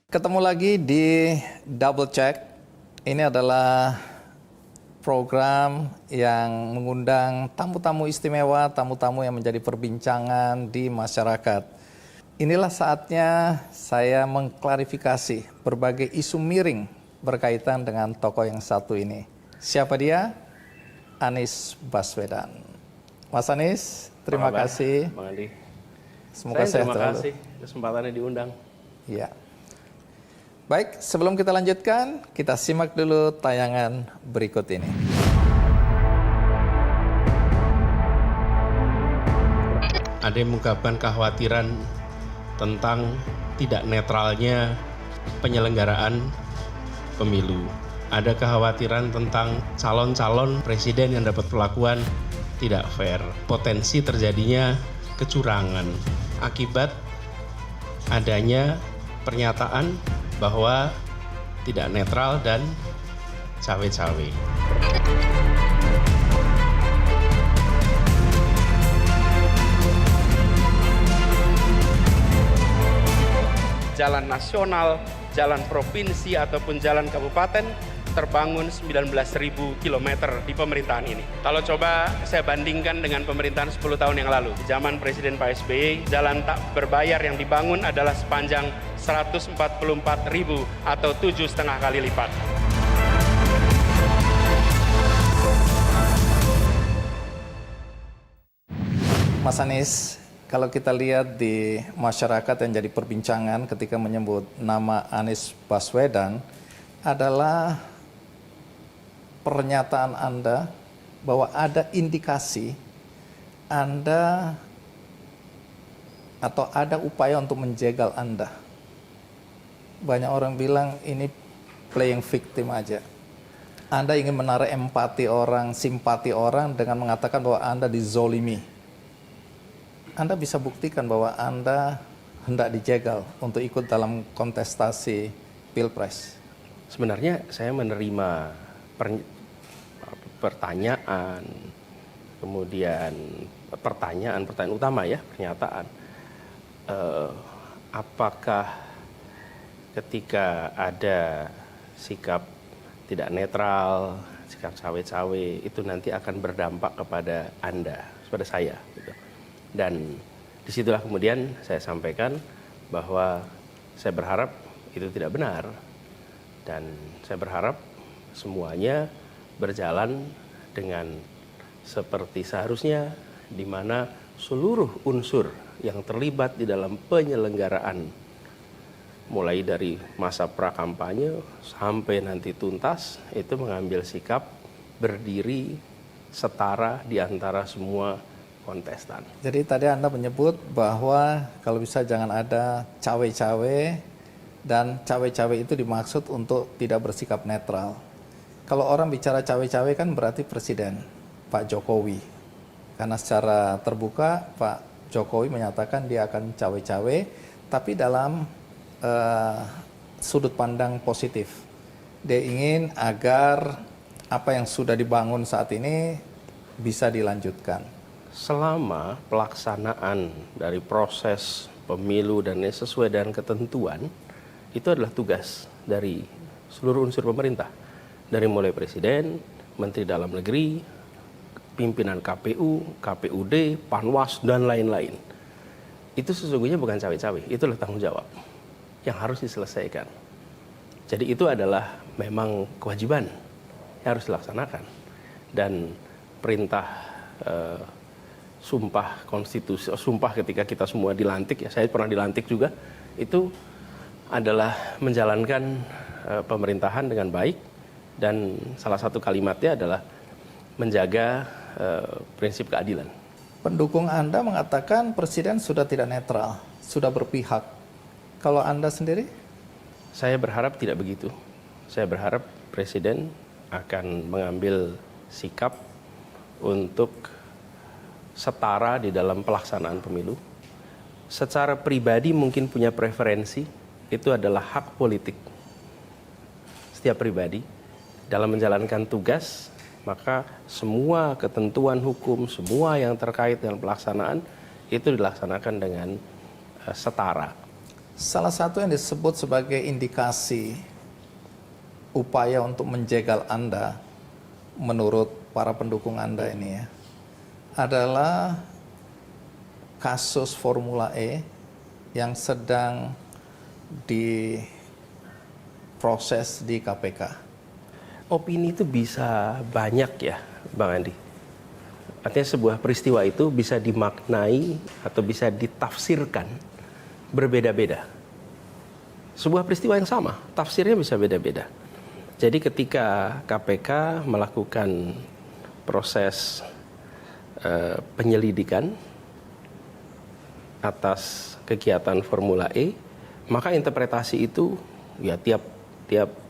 Ketemu lagi di Double Check. Ini adalah program yang mengundang tamu-tamu istimewa, tamu-tamu yang menjadi perbincangan di masyarakat. Inilah saatnya saya mengklarifikasi berbagai isu miring berkaitan dengan tokoh yang satu ini. Siapa dia? Anies Baswedan. Mas Anies, terima kasih. Bang Andi. Semoga sehat terima selalu. kasih kesempatannya diundang. Iya. Baik, sebelum kita lanjutkan, kita simak dulu tayangan berikut ini. Ada yang mengungkapkan kekhawatiran tentang tidak netralnya penyelenggaraan pemilu. Ada kekhawatiran tentang calon-calon presiden yang dapat perlakuan tidak fair. Potensi terjadinya kecurangan akibat adanya pernyataan bahwa tidak netral dan cawe-cawe. Jalan nasional, jalan provinsi ataupun jalan kabupaten terbangun 19.000 km di pemerintahan ini. Kalau coba saya bandingkan dengan pemerintahan 10 tahun yang lalu, di zaman Presiden Pak SBY, jalan tak berbayar yang dibangun adalah sepanjang 144.000 atau 7,5 kali lipat. Mas Anies, kalau kita lihat di masyarakat yang jadi perbincangan ketika menyebut nama Anies Baswedan adalah pernyataan Anda bahwa ada indikasi Anda atau ada upaya untuk menjegal Anda. Banyak orang bilang ini playing victim aja. Anda ingin menarik empati orang, simpati orang dengan mengatakan bahwa Anda dizolimi. Anda bisa buktikan bahwa Anda hendak dijegal untuk ikut dalam kontestasi Pilpres. Sebenarnya saya menerima pertanyaan, kemudian pertanyaan utama ya, pernyataan. Apakah ketika ada sikap tidak netral, sikap cawe-cawe, itu nanti akan berdampak kepada Anda, kepada saya. Gitu. Dan disitulah kemudian saya sampaikan bahwa saya berharap itu tidak benar. Dan saya berharap semuanya berjalan dengan seperti seharusnya, di mana seluruh unsur yang terlibat di dalam penyelenggaraan, mulai dari masa prakampanye sampai nanti tuntas, itu mengambil sikap berdiri setara di antara semua kontestan. Jadi tadi Anda menyebut bahwa kalau bisa jangan ada cawe-cawe, dan cawe-cawe itu dimaksud untuk tidak bersikap netral. Kalau orang bicara cawe-cawe kan berarti Presiden Pak Jokowi. Karena secara terbuka Pak Jokowi menyatakan dia akan cawe-cawe, tapi dalam sudut pandang positif. Dia ingin agar apa yang sudah dibangun saat ini bisa dilanjutkan. Selama pelaksanaan dari proses pemilu dan sesuai dengan ketentuan, itu adalah tugas dari seluruh unsur pemerintah. Dari mulai Presiden, Menteri Dalam Negeri, pimpinan KPU, KPUD, Panwas, dan lain-lain. Itu sesungguhnya bukan cawe-cawe, itu adalah tanggung jawab yang harus diselesaikan. Jadi itu adalah memang kewajiban yang harus dilaksanakan. Dan perintah sumpah konstitusi, sumpah ketika kita semua dilantik, ya saya pernah dilantik juga, itu adalah menjalankan pemerintahan dengan baik, dan salah satu kalimatnya adalah menjaga prinsip keadilan. Pendukung Anda mengatakan Presiden sudah tidak netral, sudah berpihak. Kalau Anda sendiri? Saya berharap tidak begitu. Saya berharap Presiden akan mengambil sikap untuk setara di dalam pelaksanaan pemilu. Secara pribadi mungkin punya preferensi, itu adalah hak politik setiap pribadi dalam menjalankan tugas, maka semua ketentuan hukum, semua yang terkait dengan pelaksanaan itu dilaksanakan dengan setara. Salah satu yang disebut sebagai indikasi upaya untuk menjegal Anda menurut para pendukung Anda ini ya, adalah kasus Formula E yang sedang diproses di KPK. Opini itu bisa banyak ya, Bang Andi. Artinya sebuah peristiwa itu bisa dimaknai atau bisa ditafsirkan berbeda-beda. Sebuah peristiwa yang sama, tafsirnya bisa beda-beda. Jadi ketika KPK melakukan proses penyelidikan atas kegiatan Formula E, maka interpretasi itu ya tiap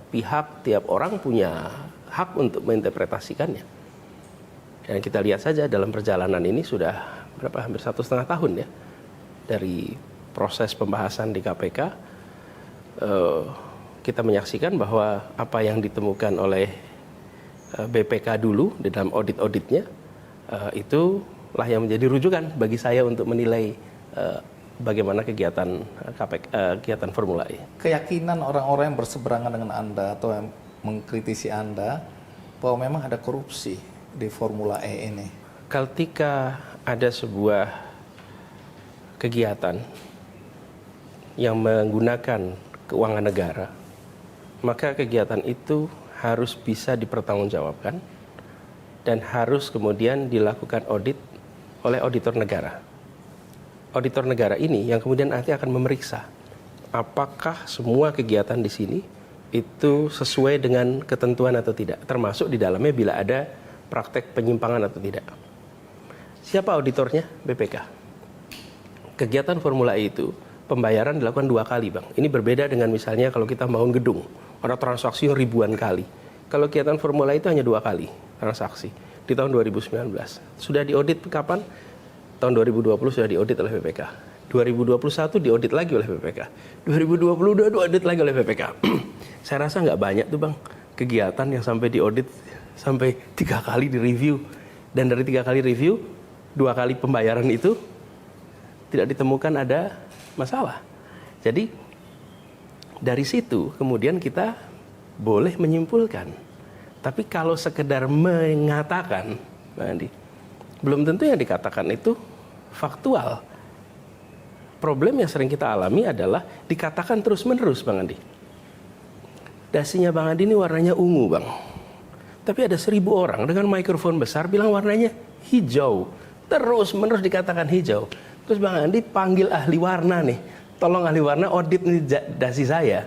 pihak, tiap orang punya hak untuk menginterpretasikannya. Dan kita lihat saja dalam perjalanan ini sudah hampir 1,5 tahun ya dari proses pembahasan di KPK. Kita menyaksikan bahwa apa yang ditemukan oleh BPK dulu di dalam audit-auditnya itulah yang menjadi rujukan bagi saya untuk menilai bagaimana kegiatan kegiatan Formula E. Keyakinan orang-orang yang berseberangan dengan Anda atau yang mengkritisi Anda bahwa memang ada korupsi di Formula E ini. Ketika ada sebuah kegiatan yang menggunakan keuangan negara, maka kegiatan itu harus bisa dipertanggungjawabkan dan harus kemudian dilakukan audit oleh auditor negara. Auditor negara ini yang kemudian nanti akan memeriksa apakah semua kegiatan di sini itu sesuai dengan ketentuan atau tidak, termasuk di dalamnya bila ada praktek penyimpangan atau tidak. Siapa auditornya? BPK. Kegiatan Formula E itu pembayaran dilakukan 2 kali, Bang. Ini berbeda dengan misalnya kalau kita bangun gedung, ada transaksi ribuan kali. Kalau kegiatan Formula E itu hanya 2 kali transaksi di tahun 2019. Sudah diaudit kapan? Tahun 2020 sudah diaudit oleh BPK. 2021 diaudit lagi oleh BPK. 2022 diaudit lagi oleh BPK. Saya rasa nggak banyak tuh, Bang, kegiatan yang sampai diaudit sampai 3 kali direview. Dan dari 3 kali review, 2 kali pembayaran itu tidak ditemukan ada masalah. Jadi dari situ kemudian kita boleh menyimpulkan. Tapi kalau sekedar mengatakan, Bang Andi, belum tentu yang dikatakan itu faktual. Problem yang sering kita alami adalah dikatakan terus-menerus, Bang Andi. Dasinya Bang Andi ini warnanya ungu, Bang. Tapi ada 1.000 orang dengan mikrofon besar bilang warnanya hijau. Terus-menerus dikatakan hijau. Terus Bang Andi panggil ahli warna nih. Tolong ahli warna audit nih dasi saya.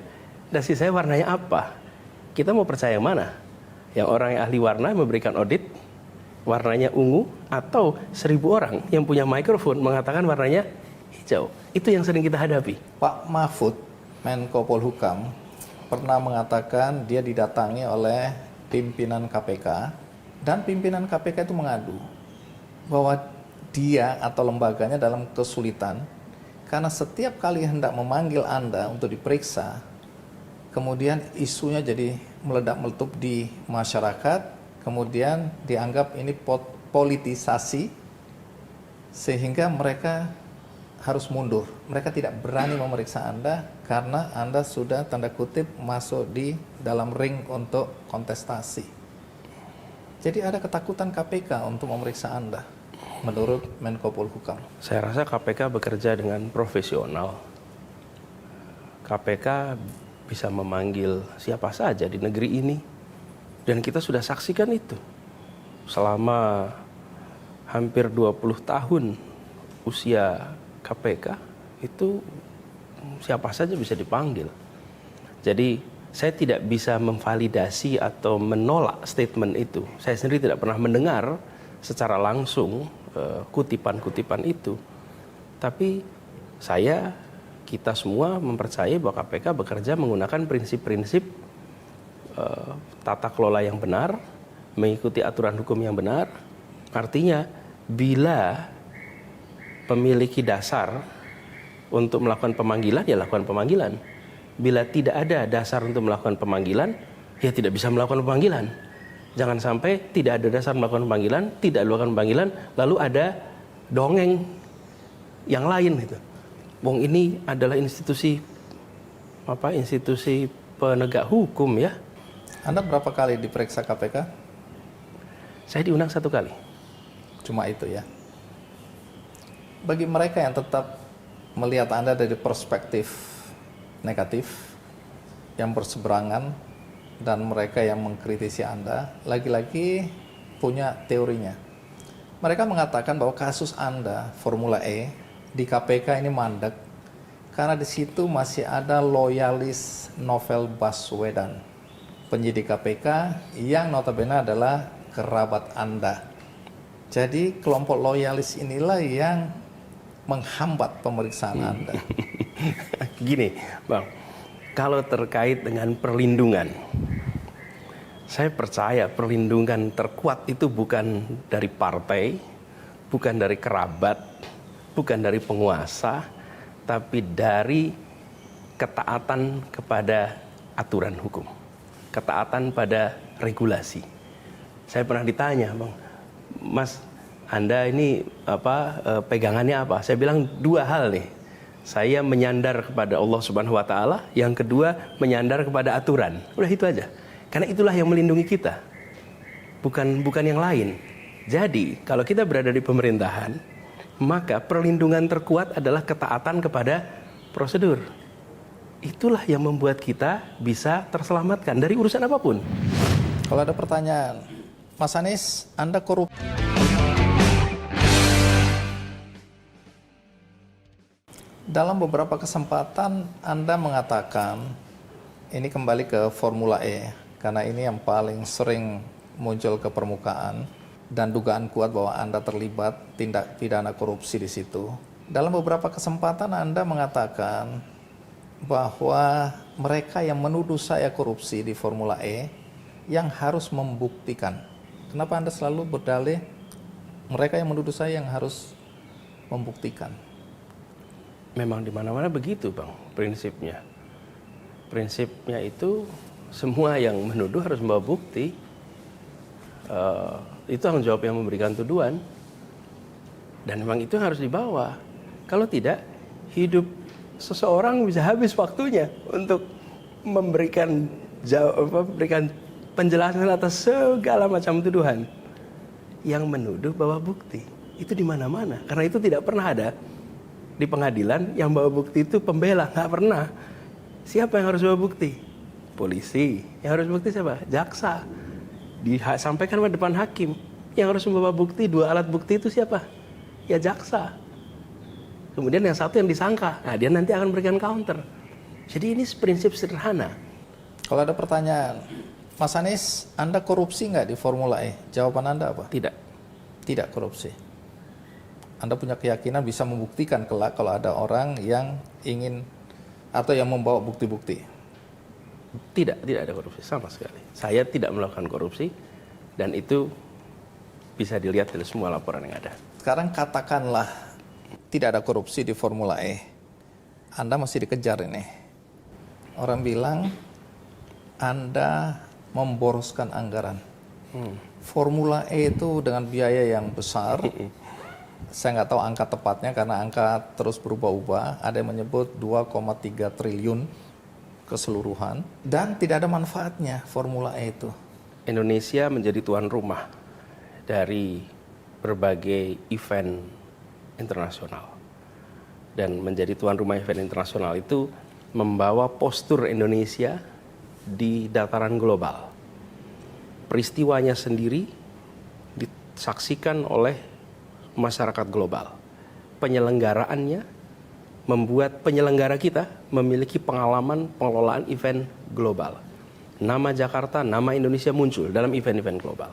Dasi saya warnanya apa? Kita mau percaya yang mana? Yang orang yang ahli warna memberikan audit warnanya ungu, atau 1.000 orang yang punya mikrofon mengatakan warnanya hijau. Itu yang sering kita hadapi. Pak Mahfud, Menko Polhukam, pernah mengatakan dia didatangi oleh pimpinan KPK, dan pimpinan KPK itu mengadu bahwa dia atau lembaganya dalam kesulitan karena setiap kali hendak memanggil Anda untuk diperiksa, kemudian isunya jadi meledak-meletup di masyarakat, kemudian dianggap ini politisasi, sehingga mereka harus mundur. Mereka tidak berani memeriksa Anda karena Anda sudah tanda kutip masuk di dalam ring untuk kontestasi. Jadi ada ketakutan KPK untuk memeriksa Anda, menurut Menko Polhukam. Saya rasa KPK bekerja dengan profesional. KPK bisa memanggil siapa saja di negeri ini. Dan kita sudah saksikan itu. Selama hampir 20 tahun usia KPK, itu siapa saja bisa dipanggil. Jadi saya tidak bisa memvalidasi atau menolak statement itu. Saya sendiri tidak pernah mendengar secara langsung kutipan-kutipan itu. Tapi kita semua mempercayai bahwa KPK bekerja menggunakan prinsip-prinsip tata kelola yang benar, mengikuti aturan hukum yang benar. Artinya bila memiliki dasar untuk melakukan pemanggilan, ya lakukan pemanggilan. Bila tidak ada dasar untuk melakukan pemanggilan, ya tidak bisa melakukan pemanggilan. Jangan sampai tidak ada dasar melakukan pemanggilan, tidak melakukan pemanggilan, lalu ada dongeng yang lain gitu. Wong ini adalah institusi institusi penegak hukum ya. Anda berapa kali diperiksa KPK? Saya diundang 1 kali. Cuma itu ya. Bagi mereka yang tetap melihat Anda dari perspektif negatif, yang berseberangan, dan mereka yang mengkritisi Anda, lagi-lagi punya teorinya. Mereka mengatakan bahwa kasus Anda, Formula E, di KPK ini mandek, karena di situ masih ada loyalis Novel Baswedan, penyidik KPK yang notabene adalah kerabat Anda. Jadi kelompok loyalis inilah yang menghambat pemeriksaan Anda. Gini, Bang, kalau terkait dengan perlindungan, saya percaya perlindungan terkuat itu bukan dari partai, bukan dari kerabat, bukan dari penguasa, tapi dari ketaatan kepada aturan hukum, ketaatan pada regulasi. Saya pernah ditanya, Bang, Mas, Anda ini pegangannya apa? Saya bilang 2 hal nih. Saya menyandar kepada Allah Subhanahu wa taala, yang kedua menyandar kepada aturan. Udah itu aja. Karena itulah yang melindungi kita. Bukan yang lain. Jadi, kalau kita berada di pemerintahan, maka perlindungan terkuat adalah ketaatan kepada prosedur. Itulah yang membuat kita bisa terselamatkan dari urusan apapun. Kalau ada pertanyaan, Mas Anies, Anda korup. Dalam beberapa kesempatan Anda mengatakan, ini kembali ke Formula E, karena ini yang paling sering muncul ke permukaan, dan dugaan kuat bahwa Anda terlibat tindak pidana korupsi di situ. Dalam beberapa kesempatan Anda mengatakan bahwa mereka yang menuduh saya korupsi di Formula E yang harus membuktikan. Kenapa Anda selalu berdalih mereka yang menuduh saya yang harus membuktikan? Memang di mana-mana begitu, Bang, prinsipnya. Prinsipnya itu semua yang menuduh harus membawa bukti. Itu tanggung jawab yang memberikan tuduhan. Dan memang itu yang harus dibawa. Kalau tidak, hidup seseorang bisa habis waktunya untuk memberikan penjelasan atas segala macam tuduhan. Yang menuduh bawa bukti. Itu di mana-mana. Karena itu tidak pernah ada di pengadilan yang bawa bukti itu pembela, nggak pernah. Siapa yang harus bawa bukti? Polisi. Yang harus bukti siapa? Jaksa. Disampaikan ke depan hakim. Yang harus membawa bukti, 2 alat bukti itu siapa? Ya jaksa. Kemudian yang satu yang disangka, nah dia nanti akan berikan counter. Jadi ini prinsip sederhana. Kalau ada pertanyaan, Mas Anies, Anda korupsi nggak di Formula E? Jawaban Anda apa? Tidak. Tidak korupsi. Anda punya keyakinan bisa membuktikan kelak kalau ada orang yang ingin atau yang membawa bukti-bukti? Tidak ada korupsi sama sekali. Saya tidak melakukan korupsi dan itu bisa dilihat dari semua laporan yang ada. Sekarang katakanlah tidak ada korupsi di Formula E. Anda masih dikejar ini. Orang bilang Anda memboroskan anggaran. Formula E itu dengan biaya yang besar. Saya nggak tahu angka tepatnya karena angka terus berubah-ubah. Ada yang menyebut 2,3 triliun keseluruhan. Dan tidak ada manfaatnya Formula E itu. Indonesia menjadi tuan rumah dari berbagai event internasional. Dan menjadi tuan rumah event internasional itu membawa postur Indonesia di dataran global. Peristiwanya sendiri disaksikan oleh masyarakat global. Penyelenggaraannya membuat penyelenggara kita memiliki pengalaman pengelolaan event global. Nama Jakarta, nama Indonesia muncul dalam event-event global.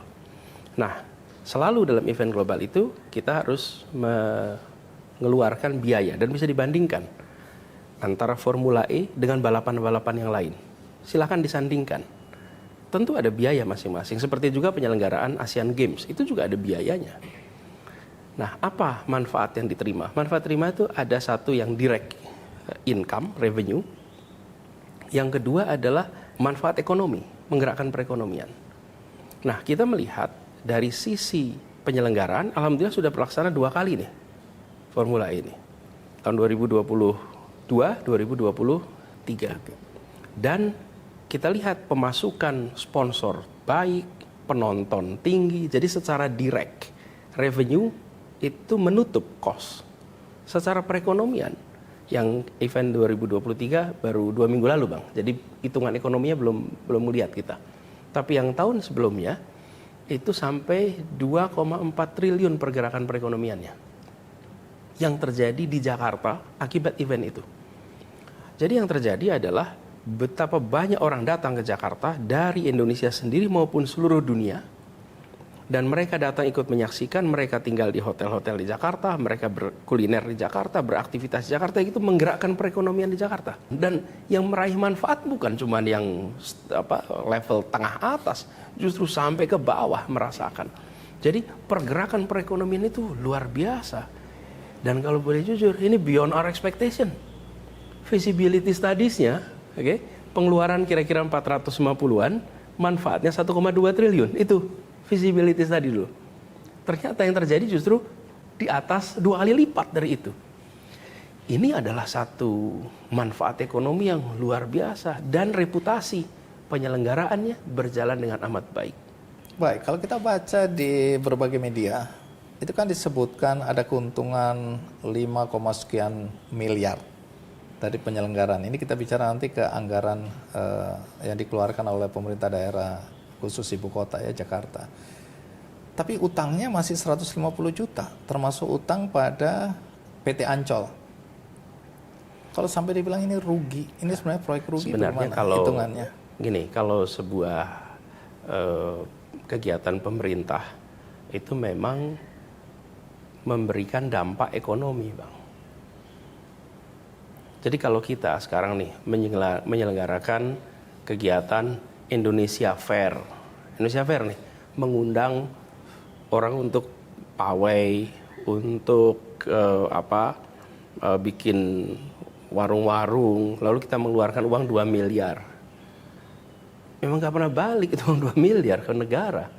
Nah, selalu dalam event global itu kita harus mengeluarkan biaya dan bisa dibandingkan antara Formula E dengan balapan-balapan yang lain. Silakan disandingkan. Tentu ada biaya masing-masing. Seperti juga penyelenggaraan Asian Games, itu juga ada biayanya. Nah, apa manfaat yang diterima? Manfaat terima itu ada satu yang direct income, revenue. Yang kedua adalah manfaat ekonomi, menggerakkan perekonomian. Nah, kita melihat dari sisi penyelenggaraan, alhamdulillah sudah terlaksana 2 kali nih Formula E ini. Tahun 2022, 2023. Dan kita lihat pemasukan sponsor baik, penonton tinggi, jadi secara direct revenue itu menutup cost. Secara perekonomian, yang event 2023 baru 2 minggu lalu Bang, jadi hitungan ekonominya belum lihat kita. Tapi yang tahun sebelumnya itu sampai 2,4 triliun pergerakan perekonomiannya yang terjadi di Jakarta akibat event itu. Jadi yang terjadi adalah betapa banyak orang datang ke Jakarta dari Indonesia sendiri maupun seluruh dunia, dan mereka datang ikut menyaksikan, mereka tinggal di hotel-hotel di Jakarta, mereka berkuliner di Jakarta, beraktivitas di Jakarta, itu menggerakkan perekonomian di Jakarta. Dan yang meraih manfaat bukan cuma yang level tengah atas, justru sampai ke bawah merasakan. Jadi pergerakan perekonomian itu luar biasa. Dan kalau boleh jujur, ini beyond our expectation. Feasibility studies-nya, pengeluaran kira-kira 450-an, manfaatnya 1,2 triliun, itu feasibility study dulu. Ternyata yang terjadi justru di atas 2 kali lipat dari itu. Ini adalah satu manfaat ekonomi yang luar biasa dan reputasi penyelenggaraannya berjalan dengan amat baik. Baik, kalau kita baca di berbagai media, itu kan disebutkan ada keuntungan 5, sekian miliar dari penyelenggaraan. Ini kita bicara nanti ke anggaran yang dikeluarkan oleh pemerintah daerah khusus ibu kota ya, Jakarta. Tapi utangnya masih 150 juta, termasuk utang pada PT Ancol. Kalau sampai dibilang ini rugi, ini sebenarnya proyek rugi sebenarnya bagaimana hitungannya? Gini, kalau sebuah kegiatan pemerintah itu memang memberikan dampak ekonomi, Bang. Jadi kalau kita sekarang nih menyelenggarakan kegiatan Indonesia Fair nih, mengundang orang untuk pawai, untuk bikin warung-warung, lalu kita mengeluarkan uang 2 miliar. Memang nggak pernah balik itu uang 2 miliar ke negara.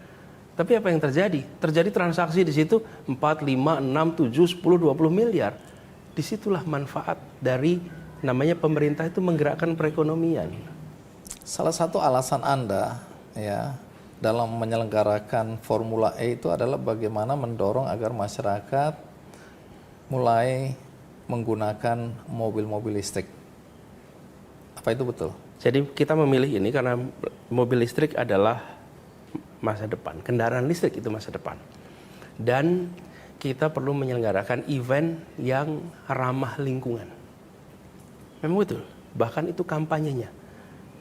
Tapi apa yang terjadi? Terjadi transaksi di situ 4, 5, 6, 7, 10, 20 miliar. Disitulah manfaat dari namanya pemerintah itu menggerakkan perekonomian. Salah satu alasan Anda ya dalam menyelenggarakan Formula E itu adalah bagaimana mendorong agar masyarakat mulai menggunakan mobil-mobil listrik. Apa itu betul? Jadi kita memilih ini karena mobil listrik adalah masa depan. Kendaraan listrik itu masa depan. Dan kita perlu menyelenggarakan event yang ramah lingkungan. Memang betul. Bahkan itu kampanyenya.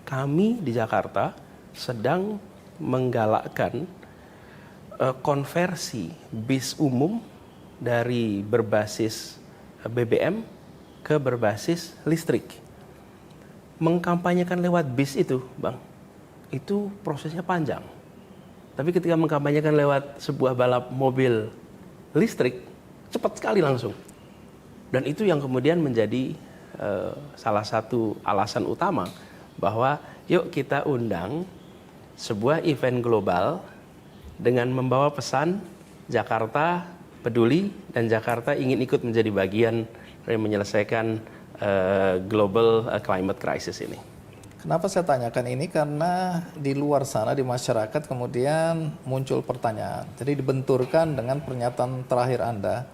Kami di Jakarta sedang menggalakkan konversi bis umum dari berbasis BBM ke berbasis listrik. Mengkampanyekan lewat bis itu, Bang, itu prosesnya panjang. Tapi ketika mengkampanyekan lewat sebuah balap mobil listrik, cepat sekali langsung. Dan itu yang kemudian menjadi salah satu alasan utama bahwa yuk kita undang sebuah event global dengan membawa pesan Jakarta peduli dan Jakarta ingin ikut menjadi bagian dari menyelesaikan global climate crisis ini. Kenapa saya tanyakan ini? Karena di luar sana, di masyarakat kemudian muncul pertanyaan. Jadi dibenturkan dengan pernyataan terakhir Anda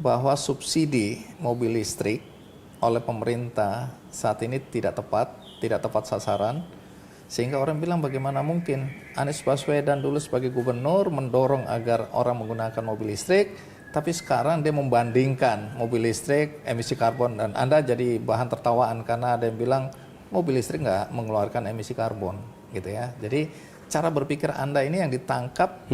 bahwa subsidi mobil listrik oleh pemerintah saat ini tidak tepat sasaran. Sehingga orang bilang bagaimana mungkin Anies Baswedan dulu sebagai gubernur mendorong agar orang menggunakan mobil listrik, tapi sekarang dia membandingkan mobil listrik, emisi karbon, dan Anda jadi bahan tertawaan karena ada yang bilang mobil listrik nggak mengeluarkan emisi karbon, gitu ya. Jadi cara berpikir Anda ini yang ditangkap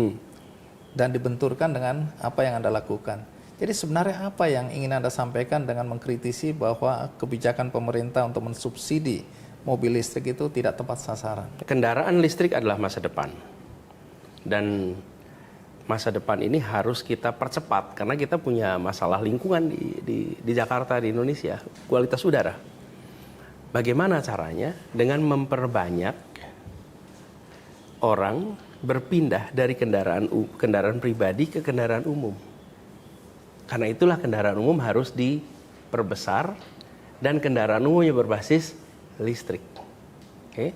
dan dibenturkan dengan apa yang Anda lakukan. Jadi sebenarnya apa yang ingin Anda sampaikan dengan mengkritisi bahwa kebijakan pemerintah untuk mensubsidi mobil listrik itu tidak tepat sasaran? Kendaraan listrik adalah masa depan. Dan masa depan ini harus kita percepat karena kita punya masalah lingkungan di Jakarta, di Indonesia, kualitas udara. Bagaimana caranya? Dengan memperbanyak orang berpindah dari kendaraan pribadi ke kendaraan umum. Karena itulah kendaraan umum harus diperbesar dan kendaraan umumnya berbasis listrik. Oke.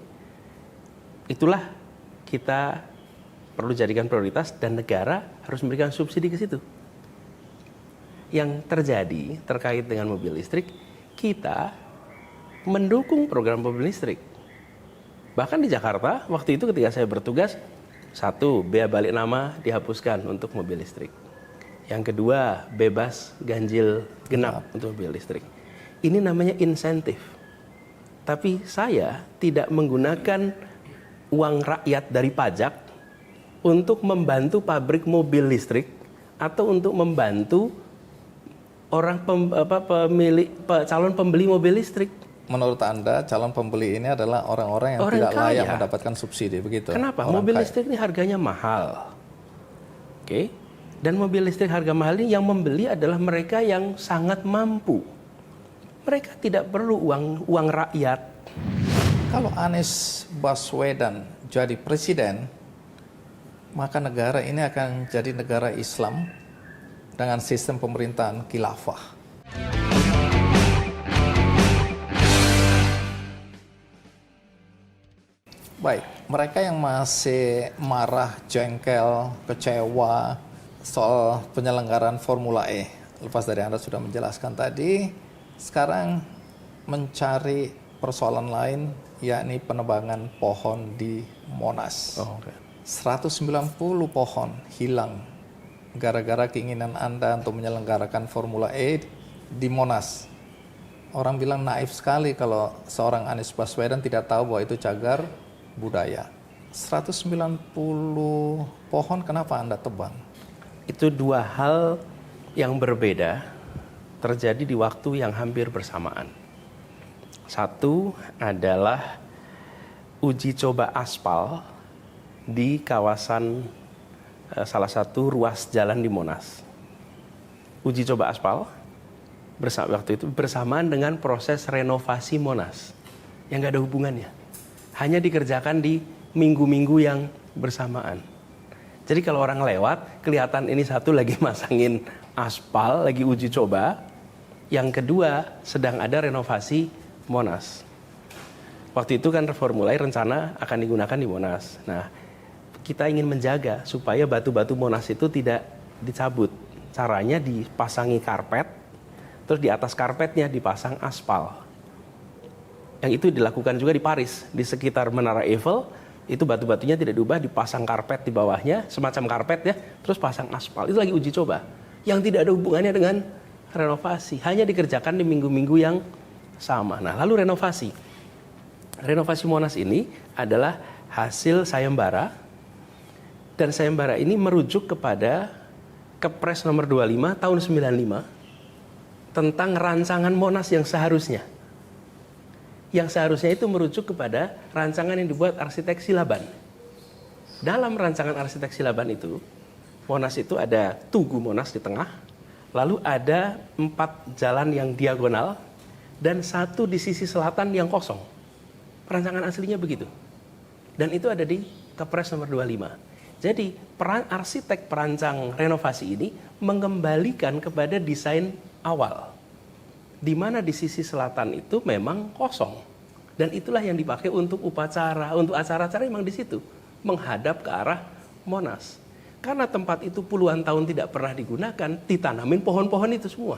Itulah kita perlu jadikan prioritas dan negara harus memberikan subsidi ke situ. Yang terjadi terkait dengan mobil listrik, kita mendukung program mobil listrik. Bahkan di Jakarta, waktu itu ketika saya bertugas, satu, bea balik nama dihapuskan untuk mobil listrik. Yang kedua, bebas ganjil genap untuk mobil listrik. Ini namanya insentif. Tapi saya tidak menggunakan uang rakyat dari pajak untuk membantu pabrik mobil listrik atau untuk membantu orang calon pembeli mobil listrik. Menurut Anda, calon pembeli ini adalah orang-orang yang tidak layak mendapatkan subsidi, begitu? Kenapa? Mobil listrik ini harganya mahal. Oke. Dan mobil listrik harga mahal ini yang membeli adalah mereka yang sangat mampu. Mereka tidak perlu uang rakyat. Kalau Anies Baswedan jadi presiden, maka negara ini akan jadi negara Islam dengan sistem pemerintahan khilafah. Baik, mereka yang masih marah, jengkel, kecewa soal penyelenggaraan Formula E, lepas dari Anda sudah menjelaskan tadi, sekarang mencari persoalan lain, yakni penebangan pohon di Monas. 190 pohon hilang gara-gara keinginan Anda untuk menyelenggarakan Formula E di Monas. Orang bilang naif sekali kalau seorang Anies Baswedan tidak tahu bahwa itu cagar budaya. 190 pohon kenapa Anda tebang? Itu dua hal yang berbeda terjadi di waktu yang hampir bersamaan. Satu adalah uji coba aspal di kawasan salah satu ruas jalan di Monas. Uji coba aspal waktu itu bersamaan dengan proses renovasi Monas yang nggak ada hubungannya. Hanya dikerjakan di minggu-minggu yang bersamaan. Jadi kalau orang lewat, kelihatan ini satu lagi masangin aspal, lagi uji coba. Yang kedua, sedang ada renovasi Monas. Waktu itu kan Formula E rencana akan digunakan di Monas. Nah, kita ingin menjaga supaya batu-batu Monas itu tidak dicabut. Caranya dipasangi karpet, terus di atas karpetnya dipasang aspal. Yang itu dilakukan juga di Paris, di sekitar Menara Eiffel, itu batu-batunya tidak diubah, dipasang karpet di bawahnya, semacam karpet ya, terus pasang aspal. Itu lagi uji coba, yang tidak ada hubungannya dengan renovasi, hanya dikerjakan di minggu-minggu yang sama. Nah, lalu renovasi Monas ini adalah hasil sayembara, dan sayembara ini merujuk kepada Kepres nomor 25 tahun 95 tentang rancangan Monas yang seharusnya itu merujuk kepada rancangan yang dibuat arsitek Silaban. Dalam rancangan arsitek Silaban itu, Monas itu ada Tugu Monas di tengah, lalu ada 4 jalan yang diagonal, dan 1 di sisi selatan yang kosong. Rancangan aslinya begitu. Dan itu ada di Kepres nomor 25. Jadi peran arsitek perancang renovasi ini mengembalikan kepada desain awal, di mana di sisi selatan itu memang kosong, dan itulah yang dipakai untuk upacara, untuk acara-acara memang di situ menghadap ke arah Monas. Karena tempat itu puluhan tahun tidak pernah digunakan, ditanamin pohon-pohon itu semua.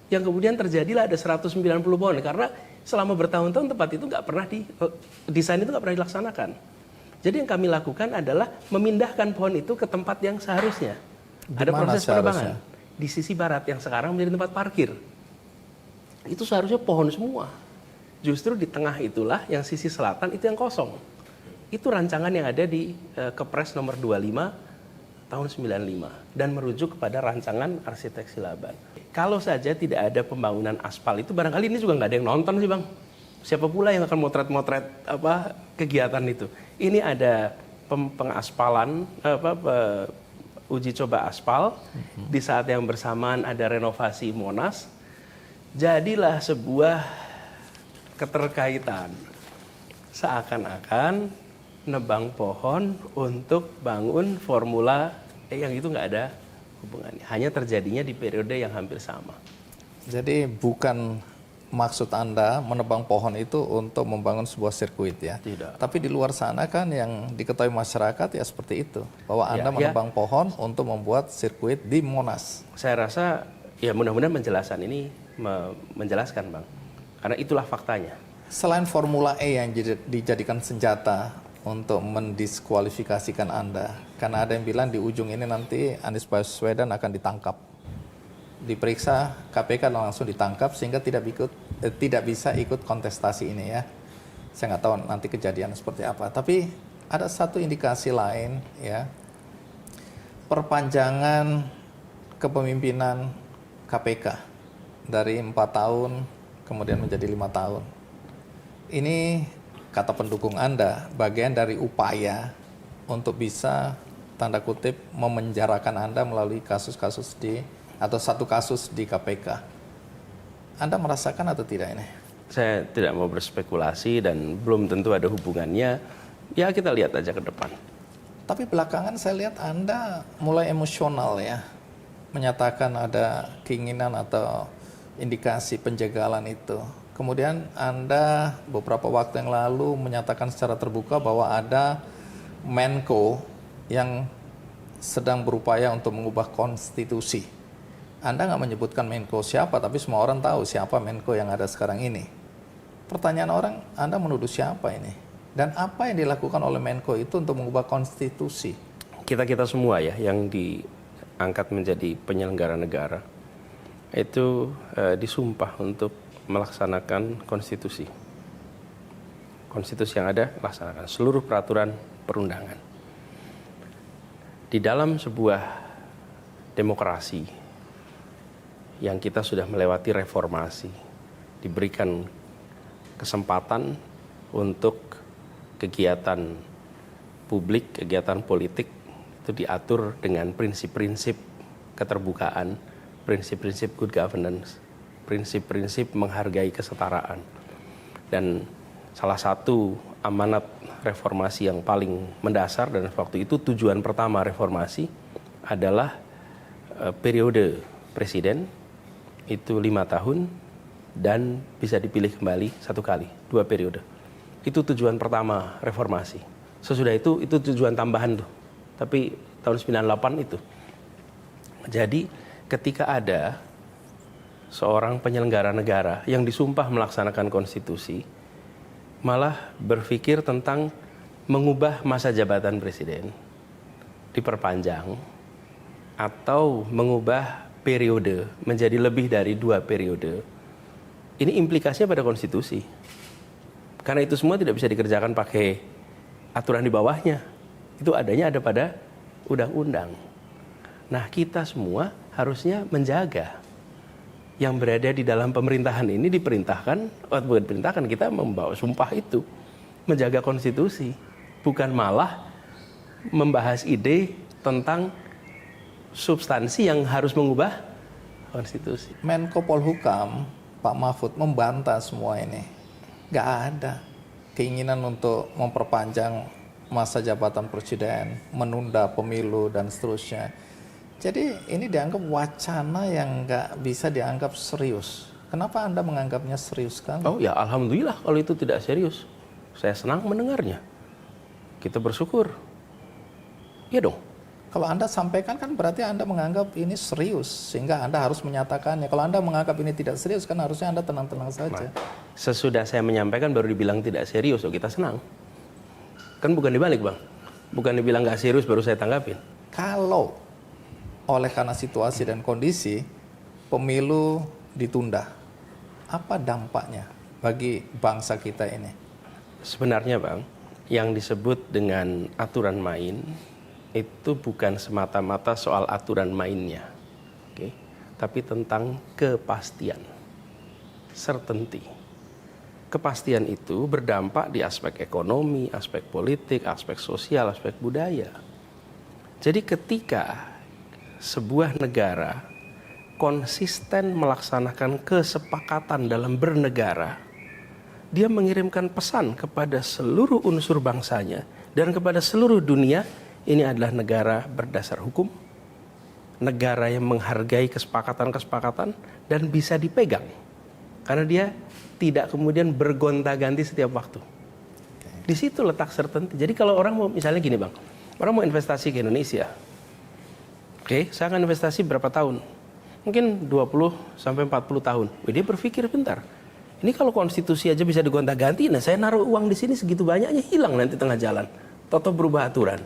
Yang kemudian terjadilah ada 190 pohon karena selama bertahun-tahun tempat itu desain itu nggak pernah dilaksanakan. Jadi yang kami lakukan adalah memindahkan pohon itu ke tempat yang seharusnya. Ada proses penebangan di sisi barat yang sekarang menjadi tempat parkir. Itu seharusnya pohon semua. Justru di tengah itulah yang sisi selatan itu yang kosong. Itu rancangan yang ada di Kepres nomor 25 tahun 95 dan merujuk kepada rancangan arsitek Silaban. Kalau saja tidak ada pembangunan aspal itu, barangkali ini juga nggak ada yang nonton sih Bang. Siapa pula yang akan motret-motret kegiatan itu. Ini ada pengaspalan uji coba aspal. Di saat yang bersamaan ada renovasi Monas. Jadilah sebuah keterkaitan. Seakan-akan nebang pohon untuk bangun Formula E yang itu nggak ada hubungannya. Hanya terjadinya di periode yang hampir sama. Jadi bukan maksud Anda menebang pohon itu untuk membangun sebuah sirkuit ya. Tidak. Tapi di luar sana kan yang diketahui masyarakat ya seperti itu. Bahwa Anda menebang pohon untuk membuat sirkuit di Monas. Saya rasa ya mudah-mudahan penjelasan ini menjelaskan Bang. Karena itulah faktanya. Selain Formula E yang dijadikan senjata untuk mendiskualifikasikan Anda. Karena ada yang bilang di ujung ini nanti Anies Baswedan akan ditangkap. Diperiksa KPK dan langsung ditangkap sehingga tidak bisa ikut kontestasi ini ya. Saya nggak tahu nanti kejadian seperti apa. Tapi ada satu indikasi lain ya, perpanjangan kepemimpinan KPK dari 4 tahun kemudian menjadi 5 tahun. Ini kata pendukung Anda bagian dari upaya untuk bisa tanda kutip memenjarakan Anda melalui kasus-kasus atau satu kasus di KPK. Anda merasakan atau tidak ini? Saya tidak mau berspekulasi dan belum tentu ada hubungannya. Ya kita lihat aja ke depan. Tapi belakangan saya lihat Anda mulai emosional ya. Menyatakan ada keinginan atau indikasi penjagalan itu. Kemudian Anda beberapa waktu yang lalu menyatakan secara terbuka bahwa ada Menko yang sedang berupaya untuk mengubah konstitusi. Anda nggak menyebutkan Menko siapa, tapi semua orang tahu siapa Menko yang ada sekarang ini. Pertanyaan orang, Anda menuduh siapa ini? Dan apa yang dilakukan oleh Menko itu untuk mengubah konstitusi? Kita semua ya yang diangkat menjadi penyelenggara negara itu disumpah untuk melaksanakan konstitusi. Konstitusi yang ada, laksanakan seluruh peraturan perundangan. Di dalam sebuah demokrasi yang kita sudah melewati reformasi, diberikan kesempatan untuk kegiatan publik, kegiatan politik itu diatur dengan prinsip-prinsip keterbukaan, prinsip-prinsip good governance, prinsip-prinsip menghargai kesetaraan. Dan salah satu amanat reformasi yang paling mendasar dan waktu itu tujuan pertama reformasi adalah periode presiden itu 5 tahun dan bisa dipilih kembali 1 kali, 2 periode. Itu tujuan pertama reformasi. Sesudah itu tujuan tambahan tuh. Tapi tahun 98 itu. Jadi ketika ada seorang penyelenggara negara yang disumpah melaksanakan konstitusi, malah berpikir tentang mengubah masa jabatan presiden, diperpanjang, atau mengubah periode menjadi lebih dari 2 periode. Ini implikasinya pada konstitusi. Karena itu semua tidak bisa dikerjakan pakai aturan di bawahnya. Itu adanya ada pada undang-undang. Nah, kita semua harusnya menjaga yang berada di dalam pemerintahan ini diperintahkan, bukan diperintahkan, kita membawa sumpah itu. Menjaga konstitusi. Bukan malah membahas ide tentang substansi yang harus mengubah konstitusi. Menko Polhukam, Pak Mahfud membantah semua ini. Nggak ada keinginan untuk memperpanjang masa jabatan presiden, menunda pemilu, dan seterusnya. Jadi ini dianggap wacana yang nggak bisa dianggap serius. Kenapa Anda menganggapnya serius kan? Oh ya, alhamdulillah kalau itu tidak serius. Saya senang mendengarnya. Kita bersyukur. Iya dong. Kalau Anda sampaikan kan berarti Anda menganggap ini serius, sehingga Anda harus menyatakannya. Kalau Anda menganggap ini tidak serius kan harusnya Anda tenang-tenang saja. Sesudah saya menyampaikan baru dibilang tidak serius, oh kita senang. Kan bukan dibalik Bang. Bukan dibilang nggak serius baru saya tanggapin. Kalau oleh karena situasi dan kondisi pemilu ditunda, apa dampaknya bagi bangsa kita ini? Sebenarnya Bang, yang disebut dengan aturan main itu bukan semata-mata soal aturan mainnya, okay? Tapi tentang kepastian, certainty. Kepastian itu berdampak di aspek ekonomi, aspek politik, aspek sosial, aspek budaya. Jadi ketika sebuah negara konsisten melaksanakan kesepakatan dalam bernegara, dia mengirimkan pesan kepada seluruh unsur bangsanya dan kepada seluruh dunia. Ini adalah negara berdasar hukum, negara yang menghargai kesepakatan-kesepakatan dan bisa dipegang. Karena dia tidak kemudian bergonta-ganti setiap waktu. Di situ letak certainty. Jadi kalau orang mau, misalnya gini Bang, orang mau investasi ke Indonesia. Oke, saya akan investasi berapa tahun? Mungkin 20 sampai 40 tahun. Dia berpikir bentar. Ini kalau konstitusi aja bisa digonta-ganti, nah saya naruh uang di sini segitu banyaknya hilang nanti tengah jalan. Toto berubah aturan.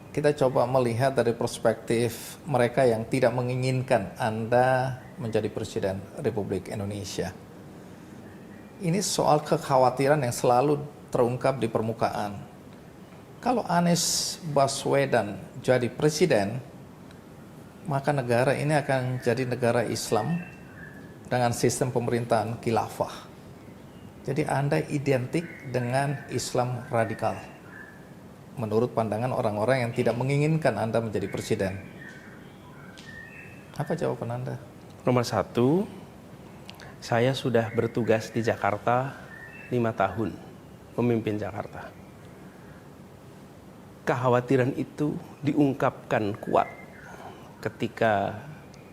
Kita coba melihat dari perspektif mereka yang tidak menginginkan Anda menjadi Presiden Republik Indonesia. Ini soal kekhawatiran yang selalu terungkap di permukaan. Kalau Anies Baswedan jadi presiden, maka negara ini akan jadi negara Islam dengan sistem pemerintahan khilafah. Jadi Anda identik dengan Islam radikal. Menurut pandangan orang-orang yang tidak menginginkan Anda menjadi presiden. Apa jawaban Anda? Nomor 1, saya sudah bertugas di Jakarta 5 tahun, memimpin Jakarta. Kekhawatiran itu diungkapkan kuat ketika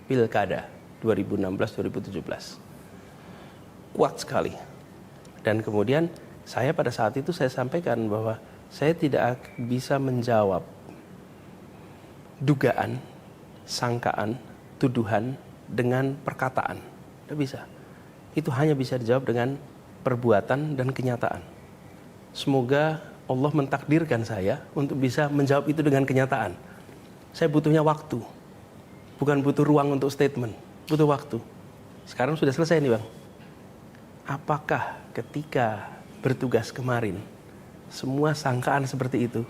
Pilkada 2016-2017. Kuat sekali. Dan kemudian saya pada saat itu saya sampaikan bahwa saya tidak bisa menjawab dugaan, sangkaan, tuduhan dengan perkataan. Tidak bisa. Itu hanya bisa dijawab dengan perbuatan dan kenyataan. Semoga Allah mentakdirkan saya untuk bisa menjawab itu dengan kenyataan. Saya butuhnya waktu. Bukan butuh ruang untuk statement. Butuh waktu. Sekarang sudah selesai nih Bang. Apakah ketika bertugas kemarin semua sangkaan seperti itu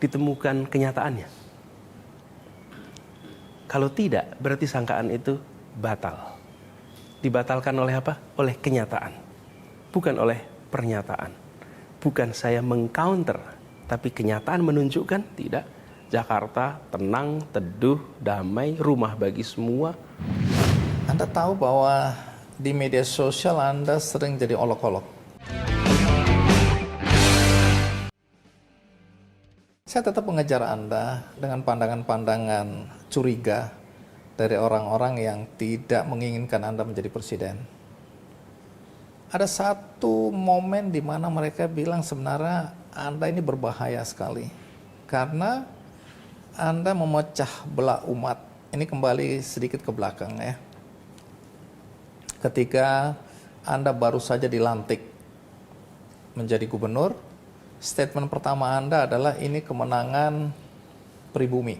ditemukan kenyataannya? Kalau tidak, berarti sangkaan itu batal. Dibatalkan oleh apa? Oleh kenyataan. Bukan oleh pernyataan. Bukan saya mengcounter, tapi kenyataan menunjukkan tidak. Jakarta tenang, teduh, damai, rumah bagi semua. Anda tahu bahwa di media sosial Anda sering jadi olok-olok. Saya tetap mengejar Anda dengan pandangan-pandangan curiga dari orang-orang yang tidak menginginkan Anda menjadi presiden. Ada satu momen di mana mereka bilang sebenarnya Anda ini berbahaya sekali. Karena Anda memecah belah umat. Ini kembali sedikit ke belakang ya. Ketika Anda baru saja dilantik menjadi gubernur, statement pertama Anda adalah ini kemenangan pribumi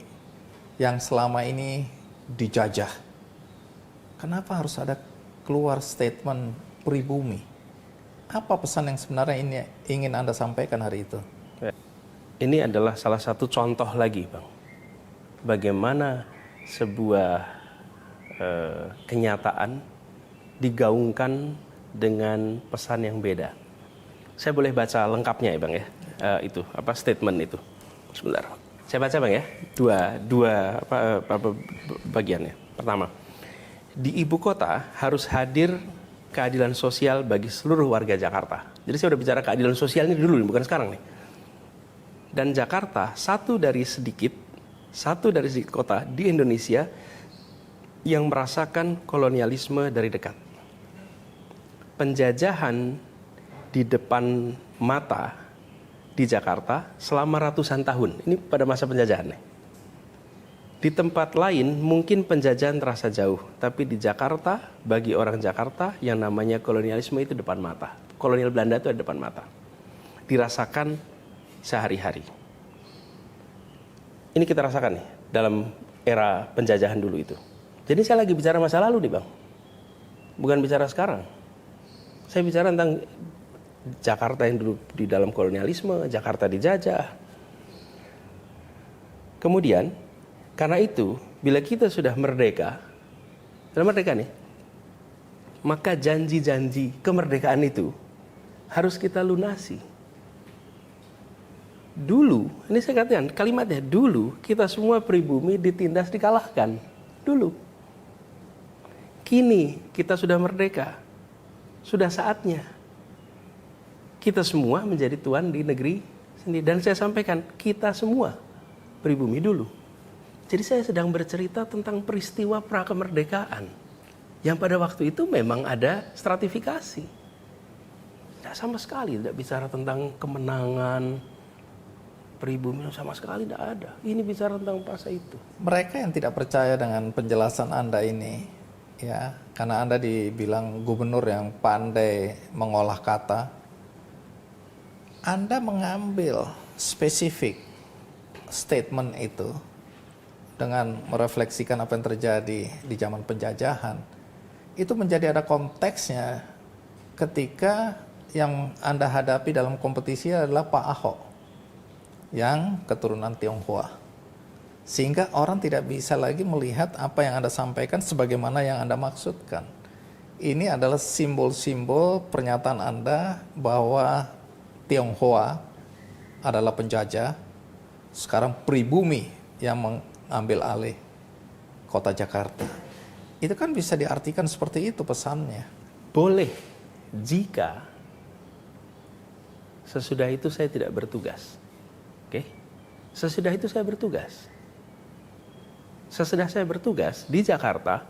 yang selama ini dijajah. Kenapa harus ada keluar statement pribumi? Apa pesan yang sebenarnya ini ingin Anda sampaikan hari itu? Ini adalah salah satu contoh lagi Bang. Bagaimana sebuah kenyataan digaungkan dengan pesan yang beda. Saya boleh baca lengkapnya ya Bang ya, itu apa statement itu. Sebentar, saya baca Bang ya, dua bagiannya. Pertama, di ibu kota harus hadir keadilan sosial bagi seluruh warga Jakarta. Jadi saya udah bicara keadilan sosial ini dulu, bukan sekarang nih. Dan Jakarta satu dari sedikit kota di Indonesia yang merasakan kolonialisme dari dekat. Penjajahan di depan mata di Jakarta selama ratusan tahun. Ini pada masa penjajahan nih. Di tempat lain mungkin penjajahan terasa jauh, tapi di Jakarta bagi orang Jakarta yang namanya kolonialisme itu depan mata. Kolonial Belanda itu ada depan mata. Dirasakan sehari-hari. Ini kita rasakan nih dalam era penjajahan dulu itu. Jadi saya lagi bicara masa lalu nih Bang. Bukan bicara sekarang. Saya bicara tentang Jakarta yang dulu di dalam kolonialisme, Jakarta dijajah. Kemudian, karena itu, bila kita sudah merdeka nih, maka janji-janji kemerdekaan itu harus kita lunasi. Dulu, ini saya katakan kalimatnya, dulu kita semua pribumi ditindas dikalahkan. Dulu. Kini kita sudah merdeka. Sudah saatnya kita semua menjadi tuan di negeri sendiri. Dan saya sampaikan, kita semua pribumi dulu. Jadi saya sedang bercerita tentang peristiwa prakemerdekaan. yang pada waktu itu memang ada stratifikasi. Tidak sama sekali, tidak bicara tentang kemenangan, pribumi, sama sekali tidak ada. Ini bicara tentang masa itu. Mereka yang tidak percaya dengan penjelasan Anda ini, ya, karena Anda dibilang gubernur yang pandai mengolah kata, Anda mengambil spesifik statement itu dengan merefleksikan apa yang terjadi di zaman penjajahan, itu menjadi ada konteksnya ketika yang Anda hadapi dalam kompetisi adalah Pak Ahok yang keturunan Tionghoa. Sehingga orang tidak bisa lagi melihat apa yang Anda sampaikan sebagaimana yang Anda maksudkan. Ini adalah simbol-simbol pernyataan Anda bahwa Tionghoa adalah penjajah, sekarang pribumi yang mengambil alih kota Jakarta. Itu kan bisa diartikan seperti itu pesannya. Boleh jika sesudah itu saya tidak bertugas. Oke? Sesudah itu saya bertugas. Sesudah saya bertugas di Jakarta,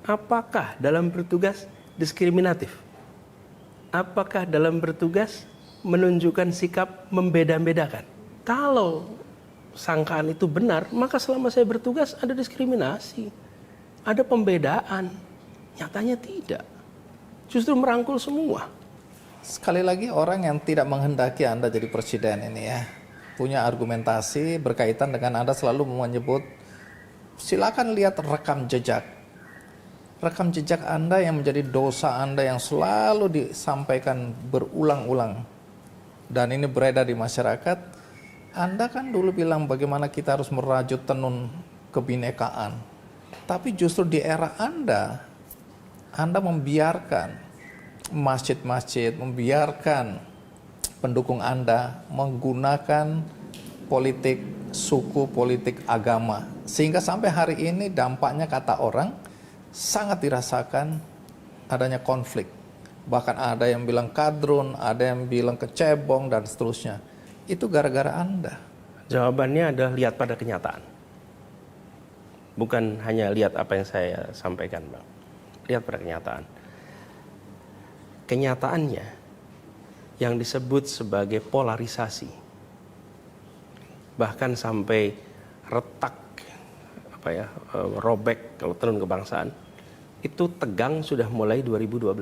apakah dalam bertugas diskriminatif? Apakah dalam bertugas menunjukkan sikap membeda-bedakan? Kalau sangkaan itu benar, maka selama saya bertugas ada diskriminasi, ada pembedaan. Nyatanya tidak. Justru merangkul semua. Sekali lagi orang yang tidak menghendaki Anda jadi presiden ini ya, punya argumentasi berkaitan dengan Anda selalu menyebut, silakan lihat rekam jejak. Rekam jejak Anda yang menjadi dosa Anda yang selalu disampaikan berulang-ulang. Dan ini beredar di masyarakat. Anda kan dulu bilang bagaimana kita harus merajut tenun kebinekaan. Tapi justru di era Anda membiarkan masjid-masjid, membiarkan pendukung Anda menggunakan politik suku, politik agama. Sehingga sampai hari ini dampaknya kata orang sangat dirasakan adanya konflik. Bahkan ada yang bilang kadrun, ada yang bilang kecebong, dan seterusnya. Itu gara-gara Anda. Jawabannya adalah lihat pada kenyataan. Bukan hanya lihat apa yang saya sampaikan, Bang. Lihat pada kenyataan. Kenyataannya yang disebut sebagai polarisasi, bahkan sampai retak, robek kalau tenun kebangsaan, itu tegang sudah mulai 2012.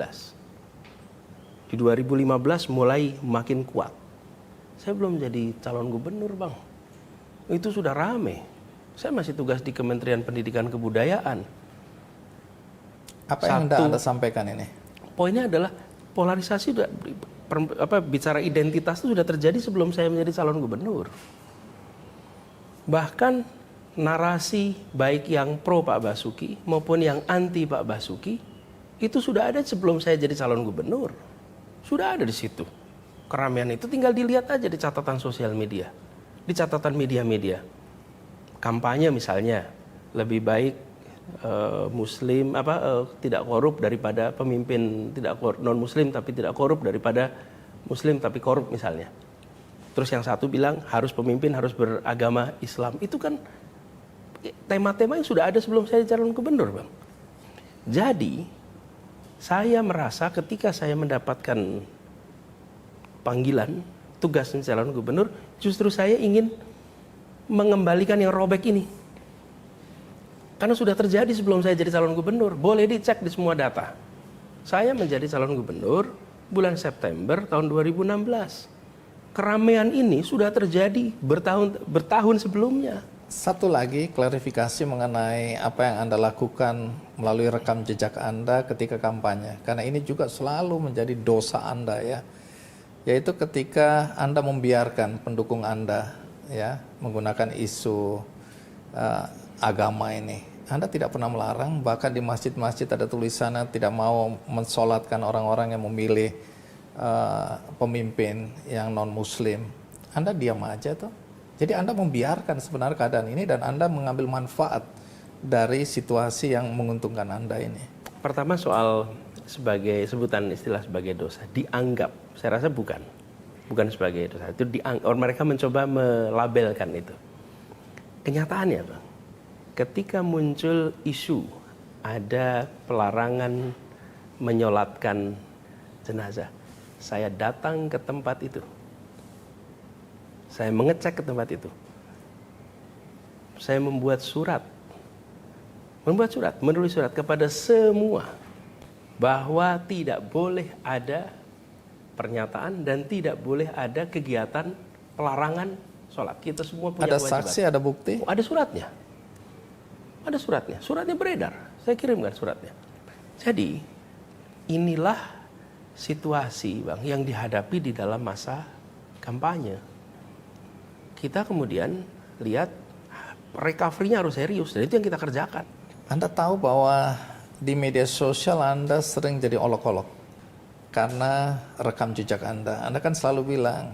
Di 2015 mulai makin kuat. Saya belum jadi calon gubernur, Bang. Itu sudah rame. Saya masih tugas di Kementerian Pendidikan Kebudayaan. Apa yang Anda sampaikan ini? Poinnya adalah polarisasi sudah, bicara identitas itu sudah terjadi sebelum saya menjadi calon gubernur. Bahkan narasi baik yang pro Pak Basuki maupun yang anti Pak Basuki itu sudah ada sebelum saya jadi calon gubernur. Sudah ada di situ. Keramaian itu tinggal dilihat aja di catatan sosial media, di catatan media-media. Kampanye misalnya, lebih baik Muslim tidak korup daripada pemimpin tidak non Muslim tapi tidak korup daripada Muslim tapi korup misalnya. Terus yang satu bilang harus pemimpin harus beragama Islam. Itu kan tema-tema yang sudah ada sebelum saya calon gubernur, Bang. Jadi saya merasa ketika saya mendapatkan panggilan tugas calon gubernur, justru saya ingin mengembalikan yang robek ini. Karena sudah terjadi sebelum saya jadi calon gubernur. Boleh dicek di semua data. Saya menjadi calon gubernur bulan September tahun 2016. Keramaian ini sudah terjadi bertahun sebelumnya. Satu lagi klarifikasi mengenai apa yang Anda lakukan melalui rekam jejak Anda ketika kampanye. Karena ini juga selalu menjadi dosa Anda ya. Yaitu ketika Anda membiarkan pendukung Anda ya menggunakan isu agama ini. Anda tidak pernah melarang, bahkan di masjid-masjid ada tulisannya tidak mau mensolatkan orang-orang yang memilih pemimpin yang non-Muslim. Anda diam aja tuh. Jadi Anda membiarkan sebenarnya keadaan ini dan Anda mengambil manfaat dari situasi yang menguntungkan Anda ini. Pertama soal sebagai sebutan istilah sebagai dosa, dianggap, saya rasa bukan sebagai dosa. Itu mereka mencoba melabelkan itu. Kenyataannya, Bang, ketika muncul isu ada pelarangan menyolatkan jenazah. Saya datang ke tempat itu. Saya mengecek ke tempat itu. Saya menulis surat kepada semua bahwa tidak boleh ada pernyataan dan tidak boleh ada kegiatan pelarangan sholat. Kita semua punya Ada kewajiban. saksi, ada bukti? Oh, ada suratnya. Ada suratnya. Suratnya beredar. Saya kirimkan suratnya. Jadi inilah situasi Bang yang dihadapi di dalam masa kampanye. Kita kemudian lihat recovery-nya harus serius dan itu yang kita kerjakan. Anda tahu bahwa di media sosial Anda sering jadi olok-olok karena rekam jejak Anda. Anda kan selalu bilang,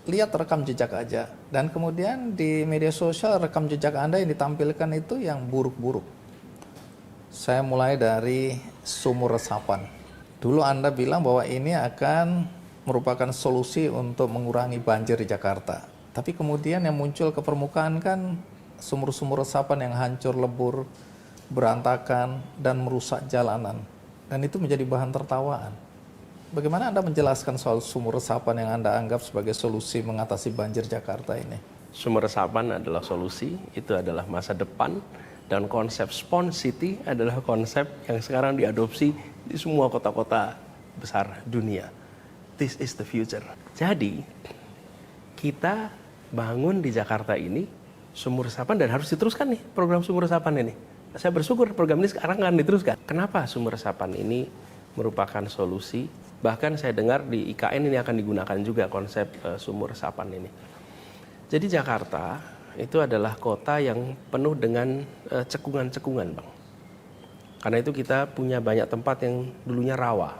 lihat rekam jejak aja. Dan kemudian di media sosial rekam jejak Anda yang ditampilkan itu yang buruk-buruk. Saya mulai dari sumur resapan. Dulu Anda bilang bahwa ini akan merupakan solusi untuk mengurangi banjir di Jakarta. Tapi kemudian yang muncul ke permukaan kan sumur-sumur resapan yang hancur lebur, berantakan, dan merusak jalanan. Dan itu menjadi bahan tertawaan. Bagaimana Anda menjelaskan soal sumur resapan yang Anda anggap sebagai solusi mengatasi banjir Jakarta ini? Sumur resapan adalah solusi, itu adalah masa depan, dan konsep Sponge City adalah konsep yang sekarang diadopsi di semua kota-kota besar dunia. This is the future. Jadi, kita bangun di Jakarta ini sumur resapan dan harus diteruskan nih program sumur resapan ini. Saya bersyukur program ini sekarang akan diteruskan. Kenapa sumur resapan ini merupakan solusi? Bahkan saya dengar di IKN ini akan digunakan juga konsep sumur resapan ini. Jadi Jakarta itu adalah kota yang penuh dengan cekungan-cekungan, Bang. Karena itu kita punya banyak tempat yang dulunya rawa.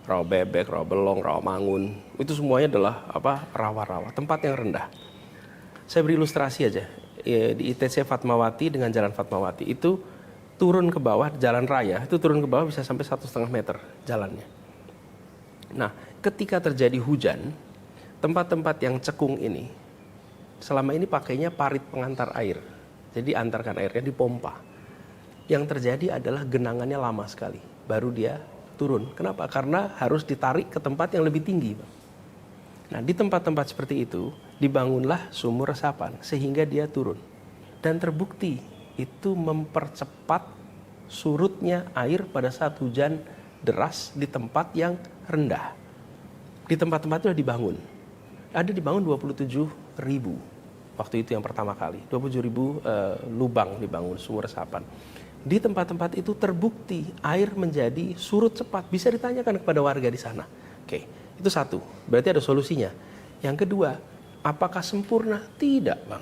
Rawa bebek, rawa belong, rawa mangun. Itu semuanya adalah rawa-rawa, tempat yang rendah. Saya beri ilustrasi aja. Di ITC Fatmawati dengan Jalan Fatmawati itu turun ke bawah jalan raya, itu turun ke bawah bisa sampai 1,5 meter jalannya. Nah, ketika terjadi hujan, tempat-tempat yang cekung ini selama ini pakainya parit pengantar air. Jadi antarkan airnya dipompa. Yang terjadi adalah genangannya lama sekali, baru dia turun. Kenapa? Karena harus ditarik ke tempat yang lebih tinggi, Bang. Nah, di tempat-tempat seperti itu dibangunlah sumur resapan sehingga dia turun. Dan terbukti itu mempercepat surutnya air pada saat hujan deras di tempat yang rendah. Di tempat-tempat itu dibangun. Ada dibangun 27.000 waktu itu yang pertama kali. 27.000 lubang dibangun sumur resapan. Di tempat-tempat itu terbukti air menjadi surut cepat. Bisa ditanyakan kepada warga di sana. Oke, itu satu. Berarti ada solusinya. Yang kedua, apakah sempurna? Tidak, Bang.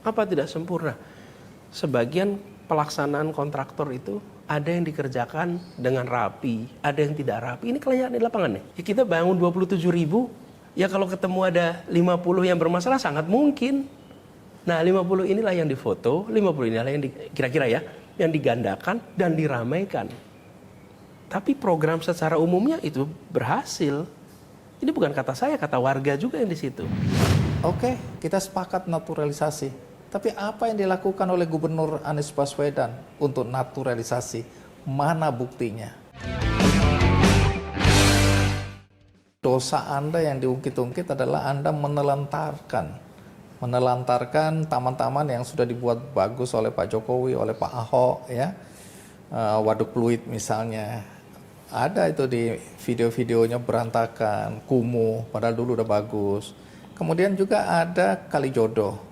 Apa tidak sempurna? Sebagian pelaksanaan kontraktor itu ada yang dikerjakan dengan rapi, ada yang tidak rapi. Ini kelihatan di lapangan nih. Ya, kita bangun 27.000, ya kalau ketemu ada 50 yang bermasalah sangat mungkin. Nah, 50 inilah yang difoto, 50 inilah yang kira-kira ya, yang digandakan dan diramaikan. Tapi program secara umumnya itu berhasil. Ini bukan kata saya, kata warga juga yang di situ. Oke, kita sepakat naturalisasi. Tapi apa yang dilakukan oleh Gubernur Anies Baswedan untuk naturalisasi? Mana buktinya? Dosa Anda yang diungkit-ungkit adalah Anda menelantarkan taman-taman yang sudah dibuat bagus oleh Pak Jokowi, oleh Pak Ahok, ya. Waduk Pluit misalnya. Ada itu di video-videonya berantakan, kumuh, padahal dulu udah bagus. Kemudian juga ada Kalijodo.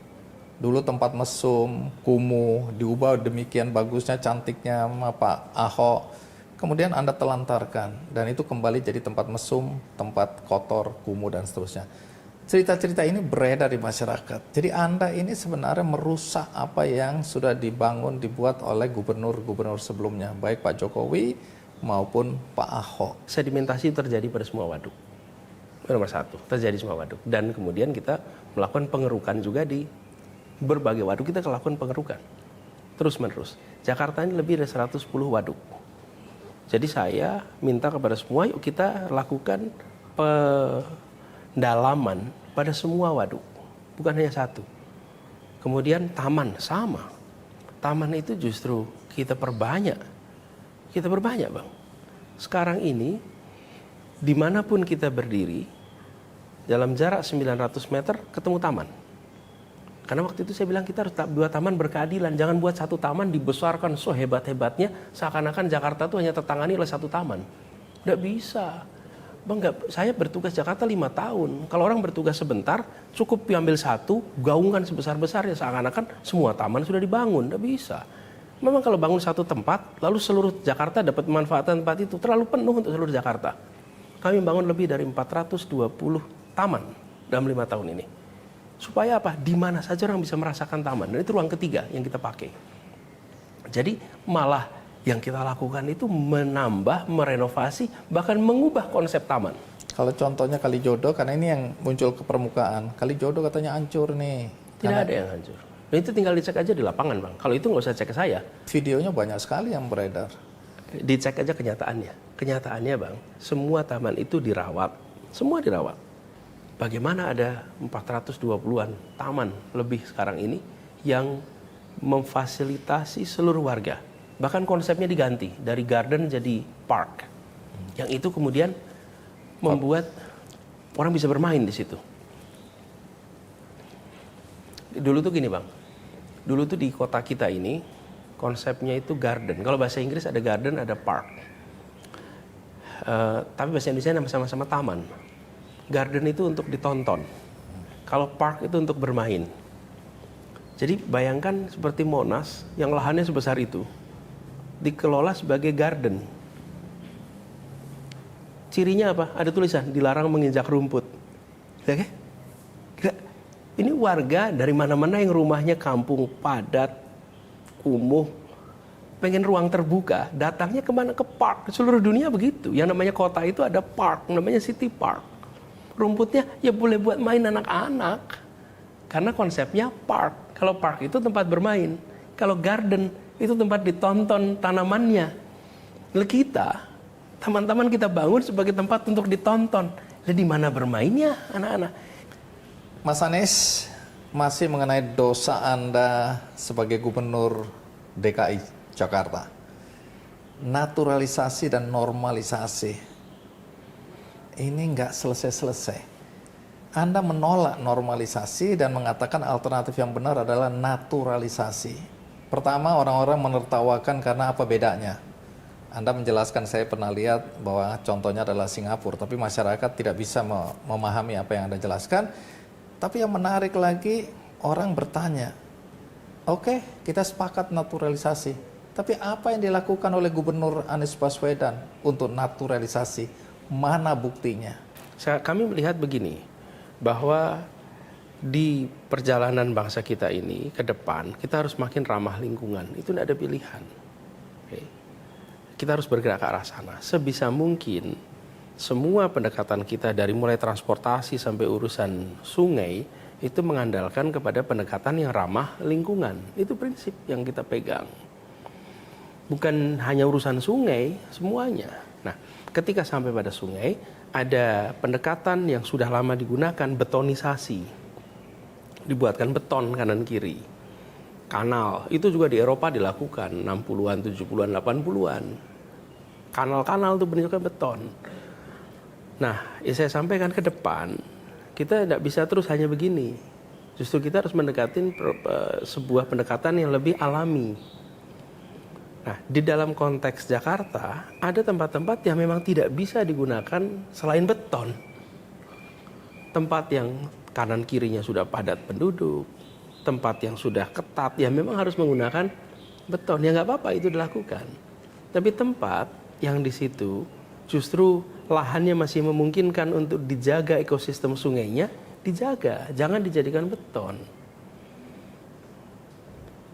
Dulu tempat mesum, kumuh, diubah demikian bagusnya, cantiknya sama Pak Ahok. Kemudian Anda telantarkan, dan itu kembali jadi tempat mesum, tempat kotor, kumuh, dan seterusnya. Cerita-cerita ini beredar di masyarakat. Jadi Anda ini sebenarnya merusak apa yang sudah dibangun, dibuat oleh gubernur-gubernur sebelumnya, baik Pak Jokowi maupun Pak Ahok. Sedimentasi terjadi pada semua waduk. Nomor satu, terjadi semua waduk. Dan kemudian kita melakukan pengerukan juga di berbagai waduk, kita melakukan pengerukan. Terus-menerus. Jakarta ini lebih dari 110 waduk. Jadi saya minta kepada semua, yuk kita lakukan pendalaman pada semua waduk. Bukan hanya satu. Kemudian taman, sama. Taman itu justru kita perbanyak. Kita perbanyak, Bang. Sekarang ini, dimanapun kita berdiri, dalam jarak 900 meter ketemu taman. Karena waktu itu saya bilang kita harus buat taman berkeadilan. Jangan buat satu taman dibesarkan sehebat-hebatnya, seakan-akan Jakarta itu hanya tertangani oleh satu taman. Nggak bisa. Bang, saya bertugas Jakarta 5 tahun. Kalau orang bertugas sebentar, cukup diambil satu, gaungkan sebesar-besarnya, seakan-akan semua taman sudah dibangun. Nggak bisa. Memang kalau bangun satu tempat, lalu seluruh Jakarta dapat manfaatan tempat itu, terlalu penuh untuk seluruh Jakarta. Kami bangun lebih dari 420 taman dalam 5 tahun ini. Supaya apa? Di mana saja orang bisa merasakan taman. Dan itu ruang ketiga yang kita pakai. Jadi malah yang kita lakukan itu menambah, merenovasi, bahkan mengubah konsep taman. Kalau contohnya Kalijodo, karena ini yang muncul ke permukaan. Kalijodo katanya hancur nih. Tidak ada yang hancur. Dan itu tinggal dicek aja di lapangan, Bang. Kalau itu nggak usah cek ke saya. Videonya banyak sekali yang beredar. Dicek aja kenyataannya. Kenyataannya, Bang, semua taman itu dirawat. Semua dirawat. Bagaimana ada 420-an taman lebih sekarang ini yang memfasilitasi seluruh warga. Bahkan konsepnya diganti dari garden jadi park. Yang itu kemudian membuat orang bisa bermain di situ. Dulu tuh gini, Bang. Dulu tuh di kota kita ini konsepnya itu garden. Kalau bahasa Inggris ada garden, ada park. Tapi bahasa Indonesia sama-sama taman. Garden itu untuk ditonton. Kalau park itu untuk bermain. Jadi bayangkan seperti Monas yang lahannya sebesar itu. Dikelola sebagai garden. Cirinya apa? Ada tulisan, dilarang menginjak rumput. Oke? Ini warga dari mana-mana yang rumahnya kampung, padat, kumuh, pengen ruang terbuka, datangnya kemana? Ke park. Seluruh dunia begitu. Yang namanya kota itu ada park, namanya city park. Rumputnya ya boleh buat main anak-anak. Karena konsepnya park. Kalau park itu tempat bermain. Kalau garden itu tempat ditonton tanamannya. Lalu kita, taman-taman kita bangun sebagai tempat untuk ditonton. Lalu di mana bermainnya anak-anak? Mas Anies, masih mengenai dosa Anda sebagai gubernur DKI Jakarta. Naturalisasi dan normalisasi. Ini nggak selesai-selesai. Anda menolak normalisasi dan mengatakan alternatif yang benar adalah naturalisasi. Pertama, orang-orang menertawakan karena apa bedanya. Anda menjelaskan, saya pernah lihat bahwa contohnya adalah Singapura, tapi masyarakat tidak bisa memahami apa yang Anda jelaskan. Tapi yang menarik lagi, orang bertanya, oke, kita sepakat naturalisasi, tapi apa yang dilakukan oleh Gubernur Anies Baswedan untuk naturalisasi? Mana buktinya? Kami melihat begini, bahwa di perjalanan bangsa kita ini ke depan, kita harus makin ramah lingkungan. Itu tidak ada pilihan. Oke. Kita harus bergerak ke arah sana. Sebisa mungkin, semua pendekatan kita dari mulai transportasi sampai urusan sungai, itu mengandalkan kepada pendekatan yang ramah lingkungan. Itu prinsip yang kita pegang. Bukan hanya urusan sungai, semuanya. Nah, ketika sampai pada sungai, ada pendekatan yang sudah lama digunakan, betonisasi. Dibuatkan beton kanan kiri. Kanal, itu juga di Eropa dilakukan, 60-an, 70-an, 80-an. Kanal-kanal itu bentuknya beton. Nah, saya sampaikan ke depan, kita tidak bisa terus hanya begini. Justru kita harus mendekatin sebuah pendekatan yang lebih alami. Nah, di dalam konteks Jakarta, ada tempat-tempat yang memang tidak bisa digunakan selain beton. Tempat yang kanan kirinya sudah padat penduduk, tempat yang sudah ketat, ya memang harus menggunakan beton. Ya nggak apa-apa itu dilakukan. Tapi tempat yang di situ justru lahannya masih memungkinkan untuk dijaga ekosistem sungainya, dijaga, jangan dijadikan beton.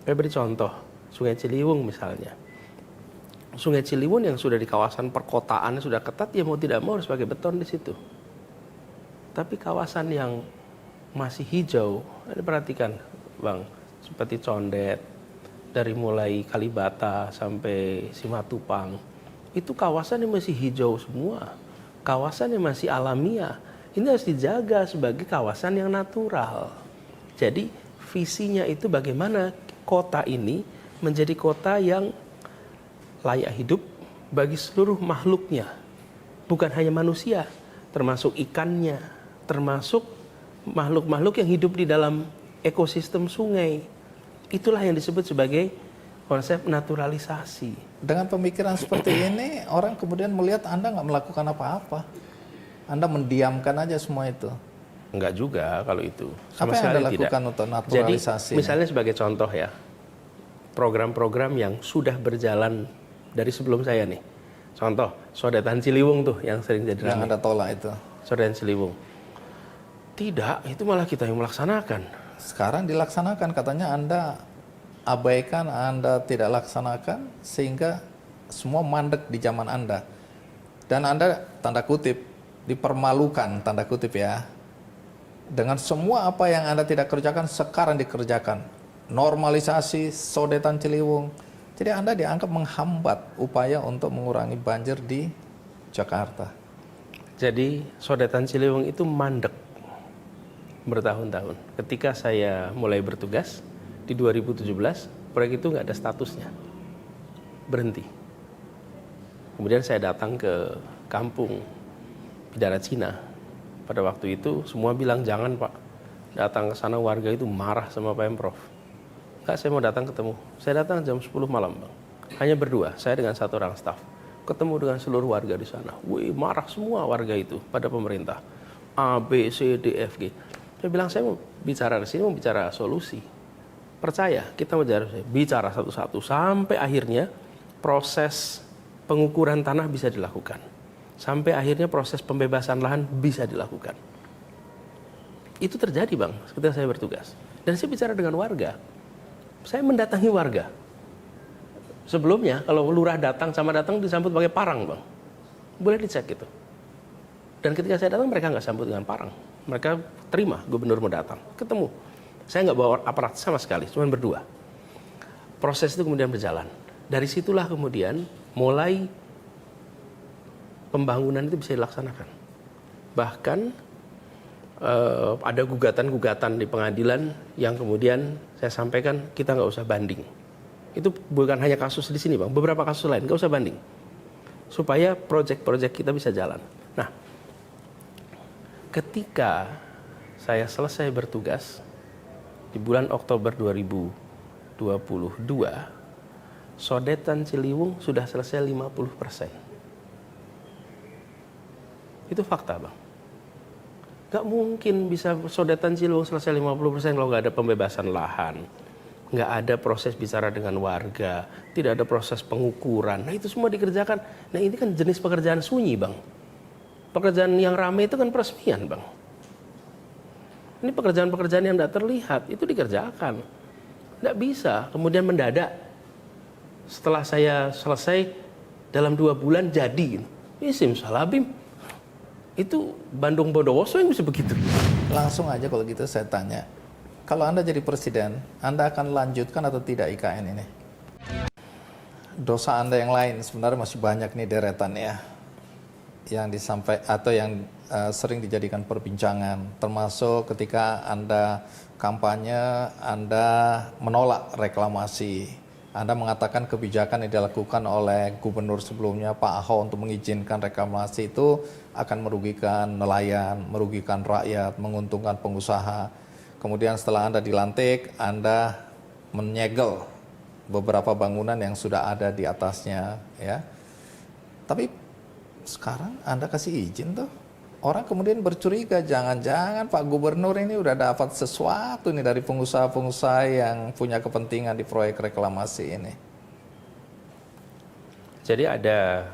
Saya beri contoh, Sungai Ciliwung misalnya. Sungai Ciliwung yang sudah di kawasan perkotaan sudah ketat, ya mau tidak mau harus pakai beton di situ. Tapi kawasan yang masih hijau, perhatikan Bang, seperti Condet, dari mulai Kalibata sampai Simatupang, itu kawasan yang masih hijau semua, kawasan yang masih alamiah. Ini harus dijaga sebagai kawasan yang natural. Jadi visinya itu bagaimana kota ini menjadi kota yang layak hidup bagi seluruh makhluknya, bukan hanya manusia, termasuk ikannya, termasuk makhluk-makhluk yang hidup di dalam ekosistem sungai. Itulah yang disebut sebagai konsep naturalisasi. Dengan pemikiran seperti ini, orang kemudian melihat Anda nggak melakukan apa-apa. Anda mendiamkan aja semua itu. Enggak juga kalau itu. Apa yang Anda lakukan untuk naturalisasi? Jadi, misalnya sebagai contoh ya, program-program yang sudah berjalan dari sebelum saya nih. Contoh, Sodetan Ciliwung tuh yang sering jadi Yang ramai. Anda tolak itu. Sodetan Ciliwung. Tidak, itu malah kita yang melaksanakan. Sekarang dilaksanakan, katanya Anda abaikan, Anda tidak laksanakan, sehingga semua mandek di zaman Anda. Dan Anda, tanda kutip, dipermalukan, tanda kutip ya, dengan semua apa yang Anda tidak kerjakan, sekarang dikerjakan. Normalisasi Sodetan Ciliwung. Jadi Anda dianggap menghambat upaya untuk mengurangi banjir di Jakarta. Jadi Sodetan Ciliwung itu mandek bertahun-tahun. Ketika saya mulai bertugas di 2017, proyek itu nggak ada statusnya, berhenti. Kemudian saya datang ke kampung Bidara Cina. Pada waktu itu semua bilang jangan Pak, datang ke sana warga itu marah sama Pemprov. Enggak, saya mau datang ketemu. Saya datang jam 10 malam Bang, hanya berdua, saya dengan satu orang staf. Ketemu dengan seluruh warga di sana. Wih, marah semua warga itu pada pemerintah. A, B, C, D, F, G. Saya bilang saya mau bicara di sini, mau bicara solusi. Percaya, kita mau bicara satu-satu sampai akhirnya proses pengukuran tanah bisa dilakukan. Sampai akhirnya proses pembebasan lahan bisa dilakukan. Itu terjadi Bang, ketika saya bertugas. Dan saya bicara dengan warga. Saya mendatangi warga. Sebelumnya kalau lurah datang sama datang disambut pakai parang Bang. Boleh dicek gitu. Dan ketika saya datang mereka nggak sambut dengan parang. Mereka terima gubernur mau datang. Ketemu. Saya nggak bawa aparat sama sekali, cuma berdua. Proses itu kemudian berjalan. Dari situlah kemudian mulai pembangunan itu bisa dilaksanakan. Bahkan ada gugatan-gugatan di pengadilan yang kemudian saya sampaikan kita nggak usah banding. Itu bukan hanya kasus di sini Bang, beberapa kasus lain nggak usah banding. Supaya proyek-proyek kita bisa jalan. Nah, ketika saya selesai bertugas di bulan Oktober 2022, Sodetan Ciliwung sudah selesai 50%. Itu fakta Bang. Gak mungkin bisa Sodetan Ciliwung selesai 50% kalau gak ada pembebasan lahan. Gak ada proses bicara dengan warga, tidak ada proses pengukuran. Nah itu semua dikerjakan. Nah ini kan jenis pekerjaan sunyi Bang. Pekerjaan yang ramai itu kan peresmian Bang. Ini pekerjaan-pekerjaan yang tidak terlihat, itu dikerjakan. Tidak bisa, kemudian mendadak. Setelah saya selesai, dalam 2 bulan jadi. Ini simsalabim. Itu Bandung Bondowoso yang bisa begitu. Langsung aja kalau gitu saya tanya. Kalau Anda jadi presiden, Anda akan lanjutkan atau tidak IKN ini? Dosa Anda yang lain sebenarnya masih banyak nih deretan ya. Yang disampaikan atau yang sering dijadikan perbincangan, termasuk ketika Anda kampanye, Anda menolak reklamasi, Anda mengatakan kebijakan yang dilakukan oleh gubernur sebelumnya Pak Ahok untuk mengizinkan reklamasi itu akan merugikan nelayan, merugikan rakyat, menguntungkan pengusaha. Kemudian setelah Anda dilantik, Anda menyegel beberapa bangunan yang sudah ada di atasnya, ya. Tapi sekarang Anda kasih izin tuh. Orang kemudian bercuriga, jangan-jangan Pak Gubernur ini udah dapat sesuatu nih dari pengusaha-pengusaha yang punya kepentingan di proyek reklamasi ini. Jadi ada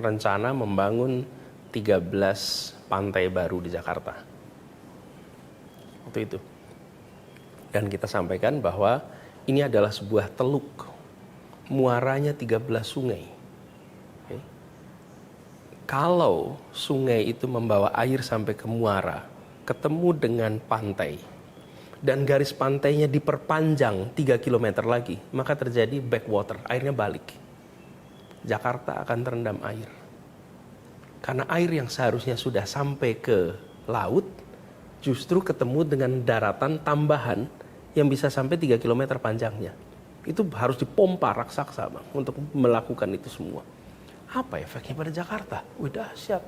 rencana membangun 13 pantai baru di Jakarta. Waktu itu. Dan kita sampaikan bahwa ini adalah sebuah teluk. Muaranya 13 sungai. Okay. Kalau sungai itu membawa air sampai ke muara, ketemu dengan pantai, dan garis pantainya diperpanjang 3 km lagi, maka terjadi backwater, airnya balik. Jakarta akan terendam air. Karena air yang seharusnya sudah sampai ke laut, justru ketemu dengan daratan tambahan yang bisa sampai 3 km panjangnya. Itu harus dipompa raksasa Bang untuk melakukan itu semua. Apa efeknya pada Jakarta? Wih dahsyat.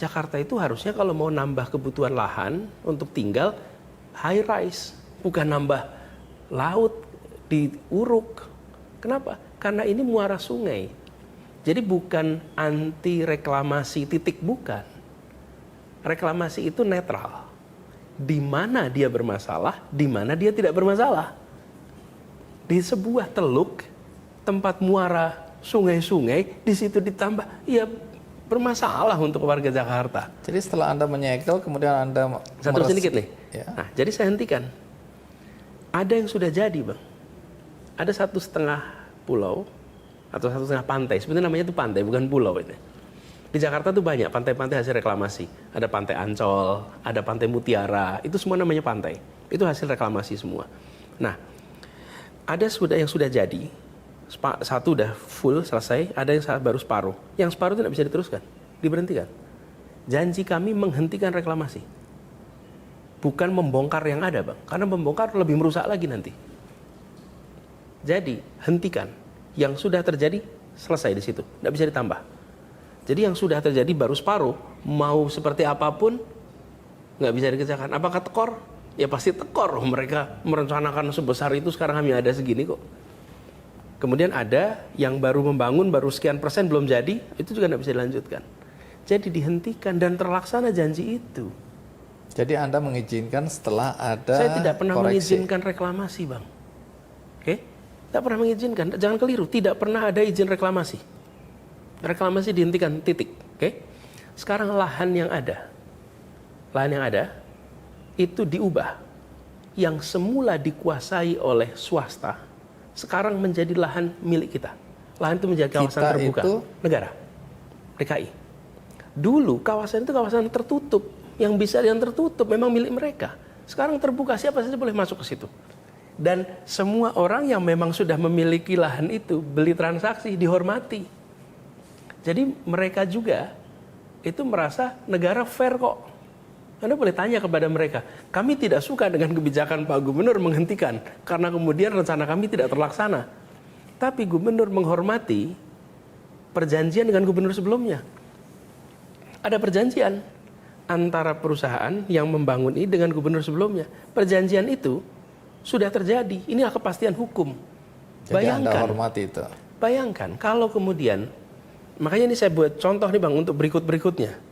Jakarta itu harusnya kalau mau nambah kebutuhan lahan untuk tinggal high rise, bukan nambah laut di Uruk. Kenapa? Karena ini muara sungai. Jadi bukan anti reklamasi titik, bukan. Reklamasi itu netral. Di mana dia bermasalah, di mana dia tidak bermasalah. Di sebuah teluk, tempat muara sungai-sungai, di situ ditambah, ya bermasalah untuk warga Jakarta. Jadi setelah Anda menyekel, kemudian Anda Satu sedikit nih. Ya. Nah, jadi saya hentikan. Ada yang sudah jadi, Bang. Ada 1,5 pulau atau 1,5 pantai. Sebenarnya namanya itu pantai, bukan pulau ini. Di Jakarta tuh banyak pantai-pantai hasil reklamasi. Ada pantai Ancol, ada pantai Mutiara. Itu semua namanya pantai. Itu hasil reklamasi semua. Nah, ada yang sudah jadi. Satu udah full selesai, ada yang baru separuh. Yang separuh itu tidak bisa diteruskan, diberhentikan. Janji kami menghentikan reklamasi. Bukan membongkar yang ada, Bang. Karena membongkar lebih merusak lagi nanti. Jadi, hentikan. Yang sudah terjadi, selesai di situ. Tidak bisa ditambah. Jadi yang sudah terjadi baru separuh. Mau seperti apapun, nggak bisa dikerjakan. Apakah tekor? Ya pasti tekor. Mereka merencanakan sebesar itu, sekarang hanya ada segini kok. Kemudian ada yang baru membangun, baru sekian persen belum jadi, itu juga nggak bisa dilanjutkan. Jadi dihentikan dan terlaksana janji itu. Jadi Anda mengizinkan setelah ada Saya tidak pernah koreksi. mengizinkan reklamasi, Bang. Oke? Tidak pernah mengizinkan. Jangan keliru, tidak pernah ada izin reklamasi. Reklamasi dihentikan, titik. Oke? Sekarang lahan yang ada itu diubah. Yang semula dikuasai oleh swasta, sekarang menjadi lahan milik kita. Lahan itu menjadi kawasan Kita terbuka. itu? Negara. DKI. Dulu kawasan itu kawasan tertutup. Yang tertutup memang milik mereka. Sekarang terbuka, siapa saja boleh masuk ke situ. Dan semua orang yang memang sudah memiliki lahan itu, beli transaksi, dihormati. Jadi mereka juga itu merasa negara fair kok. Anda boleh tanya kepada mereka, kami tidak suka dengan kebijakan Pak Gubernur menghentikan, karena kemudian rencana kami tidak terlaksana. Tapi Gubernur menghormati perjanjian dengan Gubernur sebelumnya. Ada perjanjian antara perusahaan yang membangun ini dengan Gubernur sebelumnya. Perjanjian itu sudah terjadi, inilah kepastian hukum. Jadi Anda hormati itu. Bayangkan kalau kemudian, makanya ini saya buat contoh nih Bang untuk berikutnya.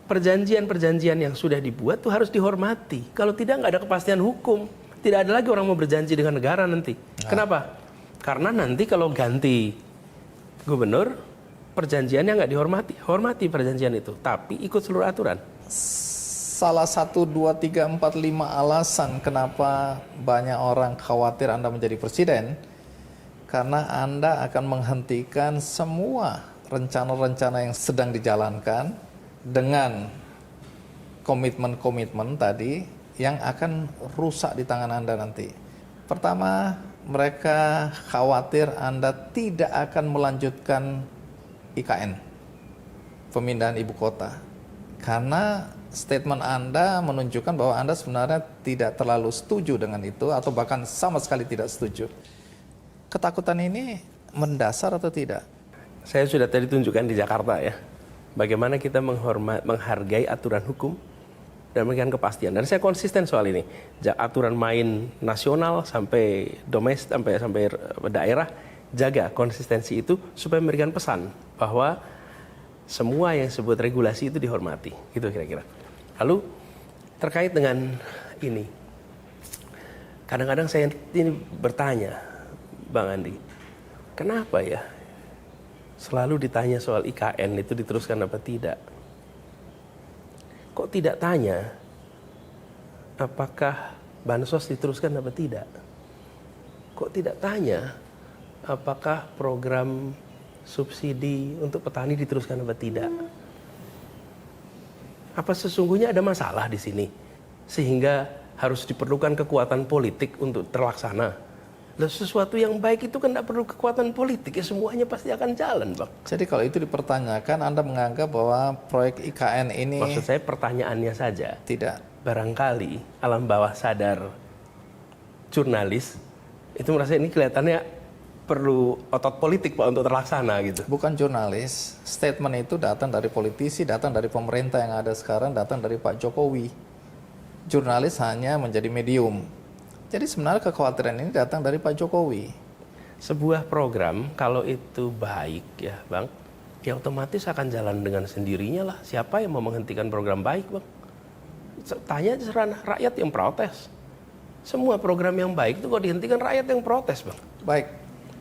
Perjanjian-perjanjian yang sudah dibuat itu harus dihormati. Kalau tidak, nggak ada kepastian hukum. Tidak ada lagi orang mau berjanji dengan negara nanti. Kenapa? Karena nanti kalau ganti gubernur, perjanjiannya nggak dihormati. Hormati perjanjian itu, tapi ikut seluruh aturan. Salah 1, 2, 3, 4, 5 alasan kenapa banyak orang khawatir Anda menjadi presiden, karena Anda akan menghentikan semua rencana-rencana yang sedang dijalankan dengan komitmen-komitmen tadi yang akan rusak di tangan Anda nanti. Pertama, mereka khawatir Anda tidak akan melanjutkan IKN, pemindahan ibu kota. Karena statement Anda menunjukkan bahwa Anda sebenarnya tidak terlalu setuju dengan itu atau bahkan sama sekali tidak setuju. Ketakutan ini mendasar atau tidak? Saya sudah tadi tunjukkan di Jakarta ya. Bagaimana kita menghargai aturan hukum dan memberikan kepastian. Dan saya konsisten soal ini. Aturan main nasional sampai domestik sampai daerah, jaga konsistensi itu supaya memberikan pesan bahwa semua yang disebut regulasi itu dihormati. Gitu kira-kira. Lalu terkait dengan ini. Kadang-kadang saya ini bertanya, Bang Andi, kenapa ya selalu ditanya soal IKN itu diteruskan apa tidak? Kok tidak tanya apakah bansos diteruskan apa tidak? Kok tidak tanya apakah program subsidi untuk petani diteruskan apa tidak? Apa sesungguhnya ada masalah di sini sehingga harus diperlukan kekuatan politik untuk terlaksana? Lah sesuatu yang baik itu kan tidak perlu kekuatan politik, ya semuanya pasti akan jalan, Bang. Jadi kalau itu dipertanyakan, Anda menganggap bahwa proyek IKN ini... Maksud saya pertanyaannya saja. Tidak. Barangkali alam bawah sadar jurnalis itu merasa ini kelihatannya perlu otot politik Pak untuk terlaksana gitu. Bukan jurnalis, statement itu datang dari politisi, datang dari pemerintah yang ada sekarang, datang dari Pak Jokowi. Jurnalis hanya menjadi medium. Jadi sebenarnya kekhawatiran ini datang dari Pak Jokowi. Sebuah program kalau itu baik ya Bang, ya otomatis akan jalan dengan sendirinya lah. Siapa yang mau menghentikan program baik Bang? Tanya aja rakyat yang protes. Semua program yang baik itu kok dihentikan rakyat yang protes Bang. Baik,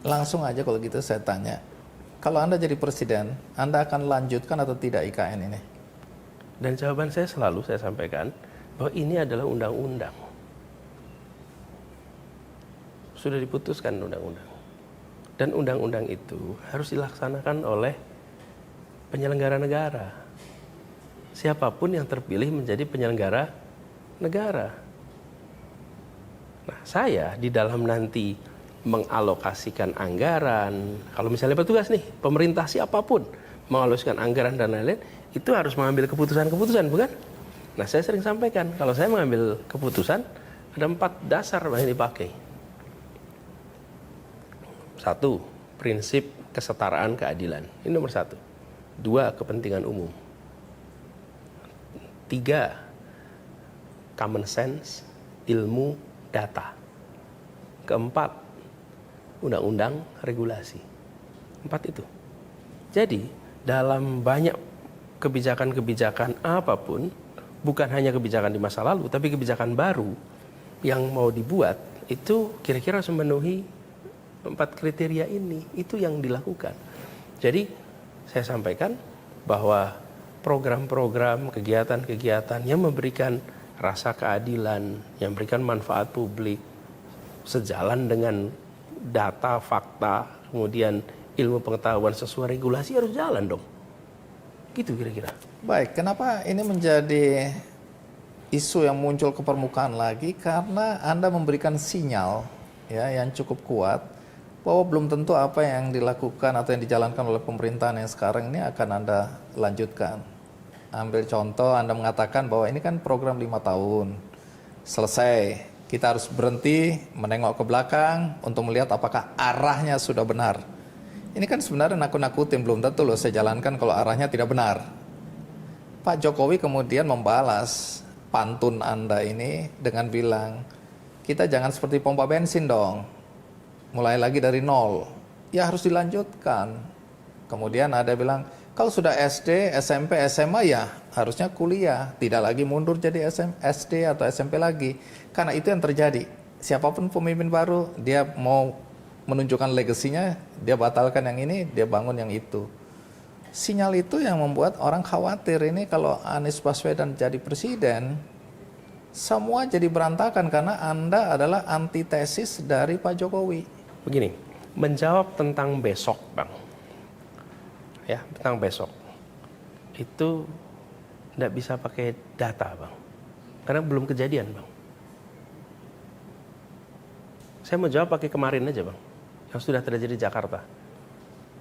langsung aja kalau gitu saya tanya. Kalau Anda jadi presiden, Anda akan lanjutkan atau tidak IKN ini? Dan jawaban saya selalu saya sampaikan bahwa ini adalah undang-undang. Sudah diputuskan undang-undang. Dan undang-undang itu harus dilaksanakan oleh penyelenggara negara. Siapapun yang terpilih menjadi penyelenggara negara. Nah, saya di dalam nanti mengalokasikan anggaran, kalau misalnya petugas nih, pemerintah siapapun mengalokasikan anggaran dan lain-lain, itu harus mengambil keputusan-keputusan, bukan? Nah, saya sering sampaikan, kalau saya mengambil keputusan, ada 4 dasar yang dipakai. 1, prinsip kesetaraan keadilan. Ini nomor 1. 2, kepentingan umum. 3, common sense, ilmu, data. 4, undang-undang, regulasi. 4 itu. Jadi, dalam banyak kebijakan-kebijakan apapun, bukan hanya kebijakan di masa lalu, tapi kebijakan baru yang mau dibuat, itu kira-kira harus memenuhi 4 kriteria ini. Itu yang dilakukan. Jadi, saya sampaikan bahwa program-program, kegiatan-kegiatan yang memberikan rasa keadilan, yang memberikan manfaat publik, sejalan dengan data, fakta, kemudian ilmu pengetahuan sesuai regulasi harus jalan dong. Gitu kira-kira. Baik, kenapa ini menjadi isu yang muncul ke permukaan lagi? Karena Anda memberikan sinyal ya yang cukup kuat bahwa belum tentu apa yang dilakukan atau yang dijalankan oleh pemerintahan yang sekarang ini akan Anda lanjutkan. Ambil contoh, Anda mengatakan bahwa ini kan program 5 tahun, selesai. Kita harus berhenti, menengok ke belakang untuk melihat apakah arahnya sudah benar. Ini kan sebenarnya nakut-nakutin, belum tentu loh saya jalankan kalau arahnya tidak benar. Pak Jokowi kemudian membalas pantun Anda ini dengan bilang, kita jangan seperti pompa bensin dong, mulai lagi dari nol. Ya harus dilanjutkan. Kemudian ada bilang, kalau sudah SD, SMP, SMA ya harusnya kuliah. Tidak lagi mundur jadi SD atau SMP lagi. Karena itu yang terjadi. Siapapun pemimpin baru, dia mau menunjukkan legasinya, dia batalkan yang ini, dia bangun yang itu. Sinyal itu yang membuat orang khawatir ini kalau Anies Baswedan jadi presiden, semua jadi berantakan karena Anda adalah antitesis dari Pak Jokowi. Begini, menjawab tentang besok, Bang. Ya, tentang besok. Itu tidak bisa pakai data, Bang. Karena belum kejadian, Bang. Saya mau jawab pakai kemarin aja, Bang. Yang sudah terjadi di Jakarta.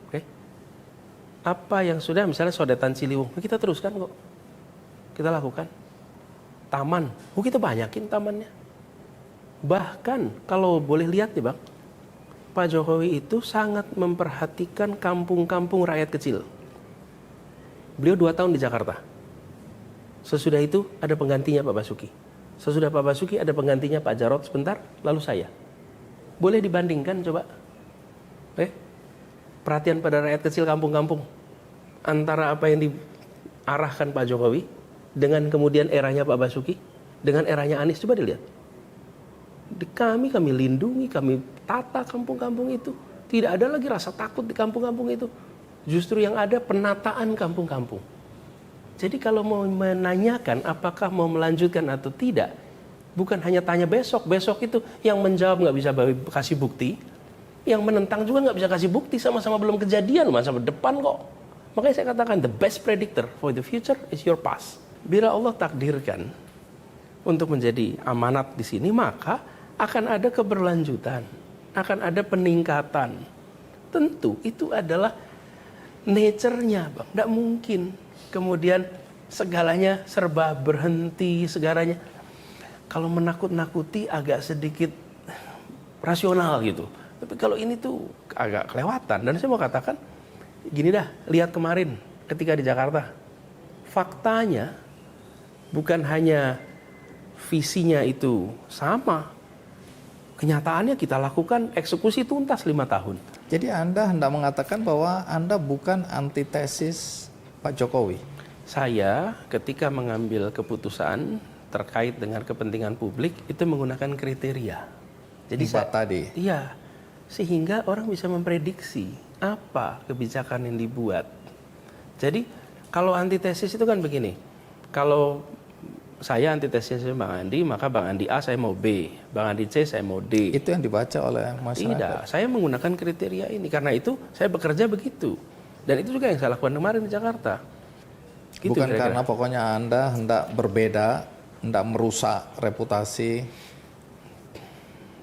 Oke? Apa yang sudah, misalnya sodetan Ciliwung, kita teruskan kok. Kita lakukan. Taman, kita banyakin tamannya. Bahkan, kalau boleh lihat nih, Bang, Pak Jokowi itu sangat memperhatikan kampung-kampung rakyat kecil. Beliau 2 tahun di Jakarta. Sesudah itu ada penggantinya Pak Basuki. Sesudah Pak Basuki ada penggantinya Pak Jarod sebentar, lalu saya. Boleh dibandingkan coba. Perhatian pada rakyat kecil kampung-kampung. Antara apa yang diarahkan Pak Jokowi dengan kemudian eranya Pak Basuki, dengan eranya Anies, coba dilihat. Kami lindungi, kami tata kampung-kampung itu. Tidak ada lagi rasa takut di kampung-kampung itu. Justru yang ada penataan kampung-kampung. Jadi kalau mau menanyakan apakah mau melanjutkan atau tidak, bukan hanya tanya besok. Besok itu yang menjawab nggak bisa kasih bukti, yang menentang juga nggak bisa kasih bukti, sama-sama belum kejadian, masa depan kok. Makanya saya katakan the best predictor for the future is your past. Bila Allah takdirkan untuk menjadi amanat di sini, maka akan ada keberlanjutan, akan ada peningkatan. Tentu itu adalah nature-nya, Bang. Tidak mungkin kemudian segalanya serba berhenti, segalanya. Kalau menakut-nakuti agak sedikit rasional gitu. Tapi kalau ini tuh agak kelewatan. Dan saya mau katakan, gini dah, lihat kemarin ketika di Jakarta. Faktanya bukan hanya visinya itu sama. Kenyataannya kita lakukan eksekusi tuntas 5 tahun. Jadi Anda hendak mengatakan bahwa Anda bukan antitesis Pak Jokowi? Saya ketika mengambil keputusan terkait dengan kepentingan publik itu menggunakan kriteria. Jadi tadi. Iya, sehingga orang bisa memprediksi apa kebijakan yang dibuat. Jadi kalau antitesis itu kan begini, kalau saya antitesis Bang Andi, maka Bang Andi A saya mau B, Bang Andi C saya mau D. Itu yang dibaca oleh masyarakat. Tidak, saya menggunakan kriteria ini karena itu saya bekerja begitu. Dan itu juga yang saya lakukan kemarin di Jakarta. Gitu bukan kira-kira. karena pokoknya Anda hendak berbeda, hendak merusak reputasi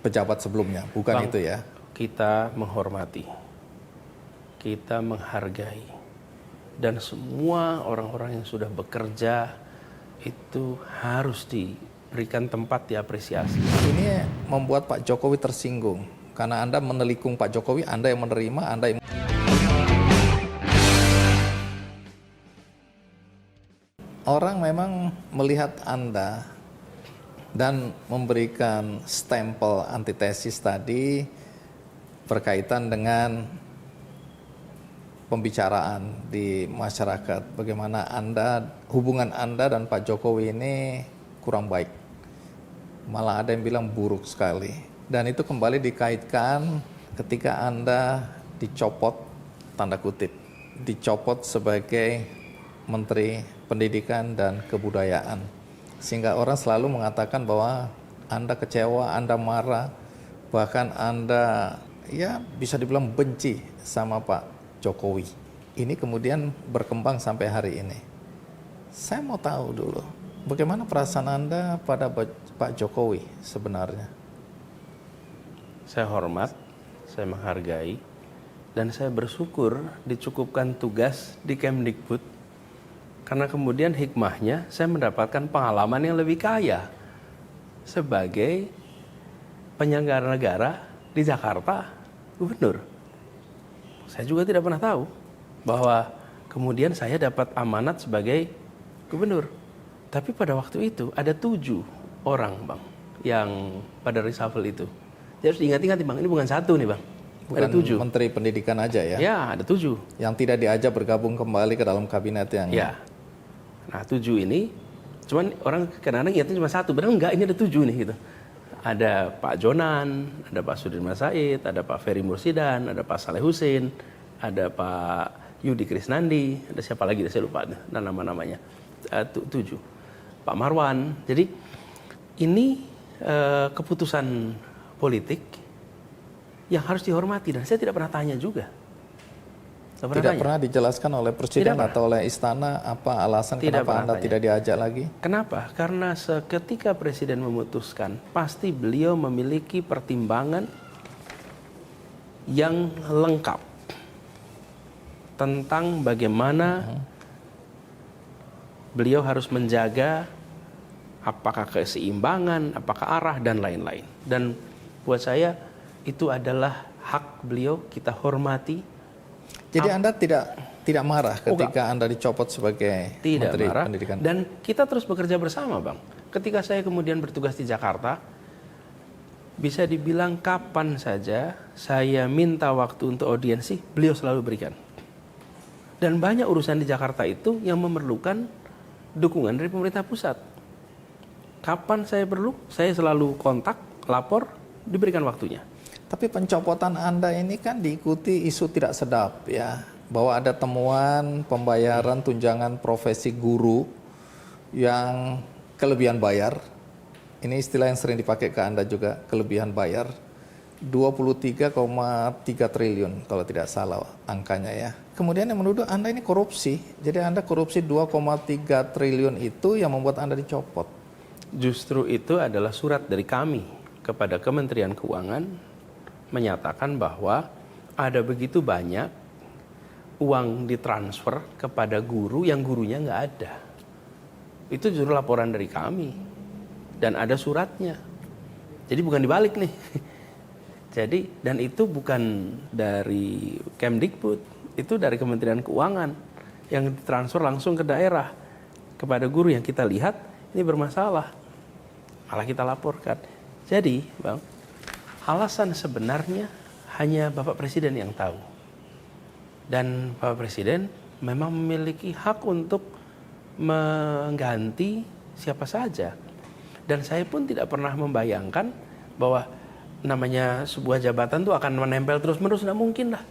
pejabat sebelumnya, bukan Bang, itu ya? Kita menghormati, kita menghargai, dan semua orang-orang yang sudah bekerja itu harus diberikan tempat diapresiasi. Ini membuat Pak Jokowi tersinggung karena Anda menelikung Pak Jokowi, Anda yang menerima, Anda yang... Orang memang melihat Anda dan memberikan stempel antitesis tadi berkaitan dengan pembicaraan di masyarakat. Bagaimana hubungan Anda dan Pak Jokowi ini kurang baik. Malah ada yang bilang buruk sekali. Dan itu kembali dikaitkan ketika Anda dicopot, tanda kutip, dicopot sebagai Menteri Pendidikan dan Kebudayaan. Sehingga orang selalu mengatakan bahwa Anda kecewa, Anda marah, bahkan Anda ya bisa dibilang benci sama Pak Jokowi. Ini kemudian berkembang sampai hari ini. Saya mau tahu dulu, bagaimana perasaan Anda pada Pak Jokowi sebenarnya? Saya hormat, saya menghargai, dan saya bersyukur dicukupkan tugas di Kemdikbud. Karena kemudian hikmahnya saya mendapatkan pengalaman yang lebih kaya sebagai penyelenggara negara di Jakarta, gubernur. Saya juga tidak pernah tahu bahwa kemudian saya dapat amanat sebagai gubernur. Tapi pada waktu itu ada 7 orang, Bang, yang pada reshuffle itu. Jadi harus diingat-ingat, Bang, ini bukan 1 nih, Bang. Bukan ada 7. Menteri Pendidikan aja ya? Ya, ada 7. Yang tidak diajak bergabung kembali ke dalam kabinet yang... Ya. Nah, 7 ini, cuman orang kadang-kadang ingatnya cuma 1, padahal enggak, ini ada 7 nih gitu. Ada Pak Jonan, ada Pak Sudirman Said, ada Pak Ferry Mursidan, ada Pak Saleh Husin, ada Pak Yudi Krisnandi, ada siapa lagi, saya lupa nama-namanya. 7. Pak Marwan. Jadi ini keputusan politik yang harus dihormati, dan saya tidak pernah tanya juga. Tidak pernah dijelaskan oleh Presiden atau oleh Istana apa alasan kenapa Anda tidak diajak lagi? Kenapa? Karena seketika Presiden memutuskan, pasti beliau memiliki pertimbangan yang lengkap tentang bagaimana beliau harus menjaga apakah keseimbangan, apakah arah, dan lain-lain. Dan buat saya itu adalah hak beliau, kita hormati. Jadi Anda tidak marah ketika Anda dicopot sebagai Menteri marah, Pendidikan? Dan kita terus bekerja bersama, Bang. Ketika saya kemudian bertugas di Jakarta, bisa dibilang kapan saja saya minta waktu untuk audiensi, beliau selalu berikan. Dan banyak urusan di Jakarta itu yang memerlukan dukungan dari pemerintah pusat. Kapan saya perlu, saya selalu kontak, lapor, diberikan waktunya. Tapi pencopotan Anda ini kan diikuti isu tidak sedap ya, bahwa ada temuan pembayaran tunjangan profesi guru yang kelebihan bayar. Ini istilah yang sering dipakai ke Anda juga, kelebihan bayar. 23,3 triliun kalau tidak salah angkanya ya. Kemudian yang menuduh Anda ini korupsi. Jadi Anda korupsi 2,3 triliun itu yang membuat Anda dicopot. Justru itu adalah surat dari kami kepada Kementerian Keuangan menyatakan bahwa ada begitu banyak uang ditransfer kepada guru yang gurunya nggak ada. Itu justru laporan dari kami dan ada suratnya. Jadi bukan dibalik nih. Jadi, dan itu bukan dari Kemdikbud, itu dari Kementerian Keuangan yang ditransfer langsung ke daerah kepada guru yang kita lihat ini bermasalah, malah kita laporkan. Jadi, Bang, alasan sebenarnya hanya Bapak Presiden yang tahu. Dan Bapak Presiden memang memiliki hak untuk mengganti siapa saja. Dan saya pun tidak pernah membayangkan bahwa namanya sebuah jabatan itu akan menempel terus-menerus. Tidak mungkin lah.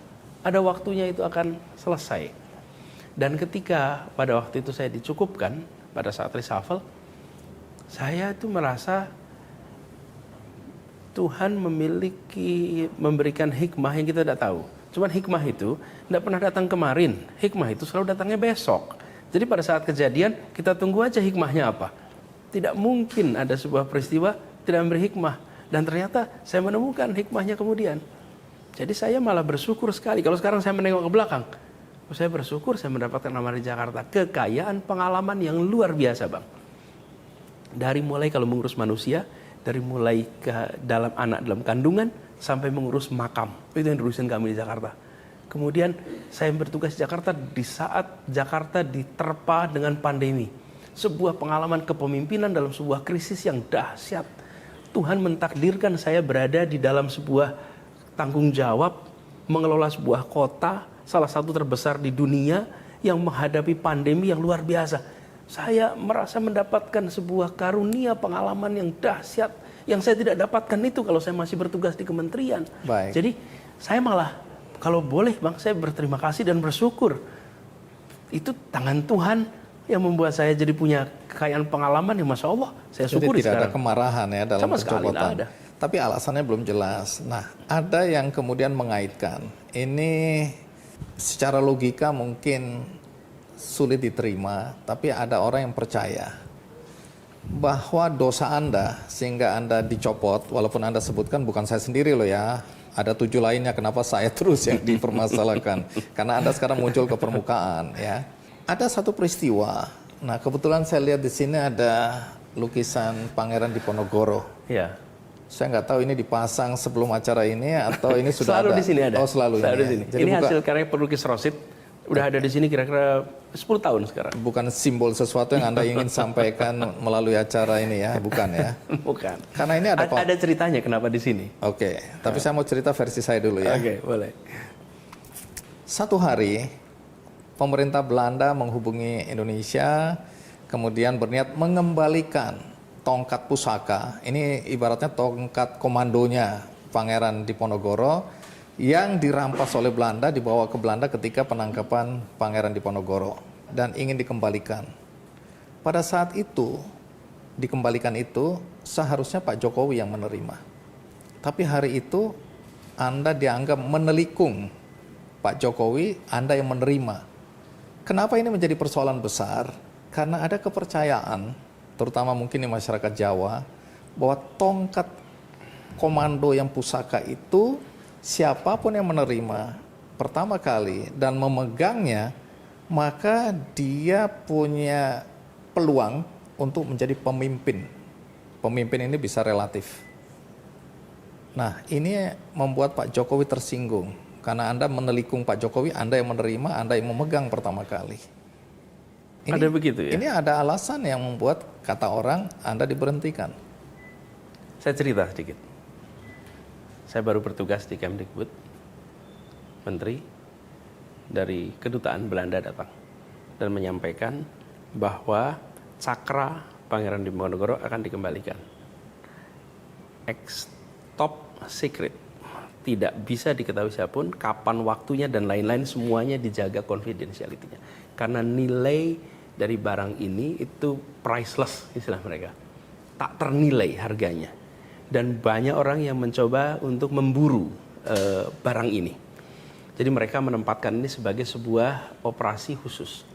Ada waktunya itu akan selesai. Dan ketika pada waktu itu saya dicukupkan, pada saat reshuffle, saya itu merasa Tuhan memberikan hikmah yang kita tidak tahu. Cuman hikmah itu tidak pernah datang kemarin. Hikmah itu selalu datangnya besok. Jadi pada saat kejadian, kita tunggu aja hikmahnya apa. Tidak mungkin ada sebuah peristiwa tidak memberi hikmah. Dan ternyata saya menemukan hikmahnya kemudian. Jadi saya malah bersyukur sekali. Kalau sekarang saya menengok ke belakang, saya bersyukur saya mendapatkan nama di Jakarta. Kekayaan pengalaman yang luar biasa, Bang. Dari mulai kalau mengurus manusia, dari mulai ke dalam anak dalam kandungan, sampai mengurus makam. Itu yang diurusin kami di Jakarta. Kemudian saya bertugas di Jakarta di saat Jakarta diterpa dengan pandemi. Sebuah pengalaman kepemimpinan dalam sebuah krisis yang dahsyat. Tuhan mentakdirkan saya berada di dalam sebuah tanggung jawab mengelola sebuah kota, salah satu terbesar di dunia yang menghadapi pandemi yang luar biasa. Saya merasa mendapatkan sebuah karunia pengalaman yang dahsyat yang saya tidak dapatkan itu kalau saya masih bertugas di kementerian. Baik. Jadi saya malah kalau boleh, Bang, saya berterima kasih dan bersyukur. Itu tangan Tuhan yang membuat saya jadi punya kekayaan pengalaman yang Masya Allah saya syukuri. Jadi tidak ada kemarahan ya dalam sama sekali pencopotan. ada. Tapi alasannya belum jelas. Nah, ada yang kemudian mengaitkan ini secara logika mungkin sulit diterima, tapi ada orang yang percaya bahwa dosa Anda sehingga Anda dicopot, walaupun Anda sebutkan bukan saya sendiri loh ya, ada 7 lainnya, kenapa saya terus yang dipermasalahkan? Karena Anda sekarang muncul ke permukaan ya. Ada satu peristiwa. Nah, kebetulan saya lihat di sini ada lukisan Pangeran Diponegoro. Ya. Saya nggak tahu ini dipasang sebelum acara ini atau ini sudah selalu ada. Di sini ada. Oh, selalu di ini. sini. Jadi Ini hasil karya pelukis Rosid. Udah ada di sini kira-kira 10 tahun sekarang. Bukan simbol sesuatu yang Anda ingin sampaikan melalui acara ini ya, bukan ya? Bukan. Karena ini ada ceritanya kenapa di sini. Oke, tapi saya mau cerita versi saya dulu ya. Oke, boleh. Satu hari, pemerintah Belanda menghubungi Indonesia, kemudian berniat mengembalikan tongkat pusaka. Ini ibaratnya tongkat komandonya Pangeran Diponegoro yang dirampas oleh Belanda, dibawa ke Belanda ketika penangkapan Pangeran Diponegoro dan ingin dikembalikan. Pada saat itu, dikembalikan itu seharusnya Pak Jokowi yang menerima. Tapi hari itu Anda dianggap menelikung Pak Jokowi, Anda yang menerima. Kenapa ini menjadi persoalan besar? Karena ada kepercayaan, terutama mungkin di masyarakat Jawa, bahwa tongkat komando yang pusaka itu siapapun yang menerima pertama kali dan memegangnya, maka dia punya peluang untuk menjadi pemimpin. Pemimpin ini bisa relatif. Nah, ini membuat Pak Jokowi tersinggung. Karena Anda menelikung Pak Jokowi, Anda yang menerima, Anda yang memegang pertama kali. Ini, ada begitu ya? Ini ada alasan yang membuat kata orang Anda diberhentikan. Saya cerita sedikit. Saya baru bertugas di Kemdikbud, menteri dari kedutaan Belanda datang dan menyampaikan bahwa cakra Pangeran Diponegoro akan dikembalikan. Top secret, tidak bisa diketahui siapapun kapan waktunya dan lain-lain, semuanya dijaga confidentiality-nya. Karena nilai dari barang ini itu priceless istilah mereka, tak ternilai harganya. Dan banyak orang yang mencoba untuk memburu barang ini. Jadi mereka menempatkan ini sebagai sebuah operasi khusus.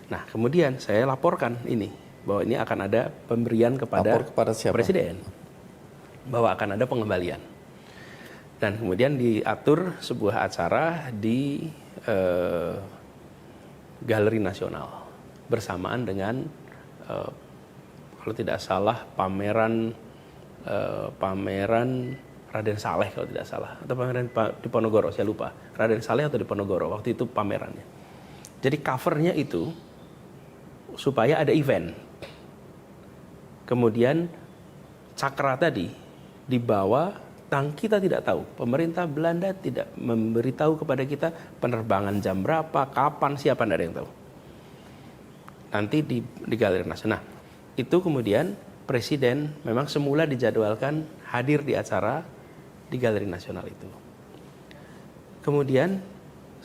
Nah, kemudian saya laporkan ini, bahwa ini akan ada pemberian kepada Presiden, bahwa akan ada pengembalian. Dan kemudian diatur sebuah acara di Galeri Nasional bersamaan dengan kalau tidak salah pameran Raden Saleh kalau tidak salah, atau Pangeran Diponegoro, saya lupa. Raden Saleh atau Diponegoro, waktu itu pamerannya. Jadi covernya itu supaya ada event. Kemudian cakra tadi dibawa, kita tidak tahu. Pemerintah Belanda tidak memberitahu kepada kita penerbangan jam berapa, kapan, siapa, tidak ada yang tahu. Nanti di Galeri Nasional. Nah, itu kemudian Presiden memang semula dijadwalkan hadir di acara di Galeri Nasional itu. Kemudian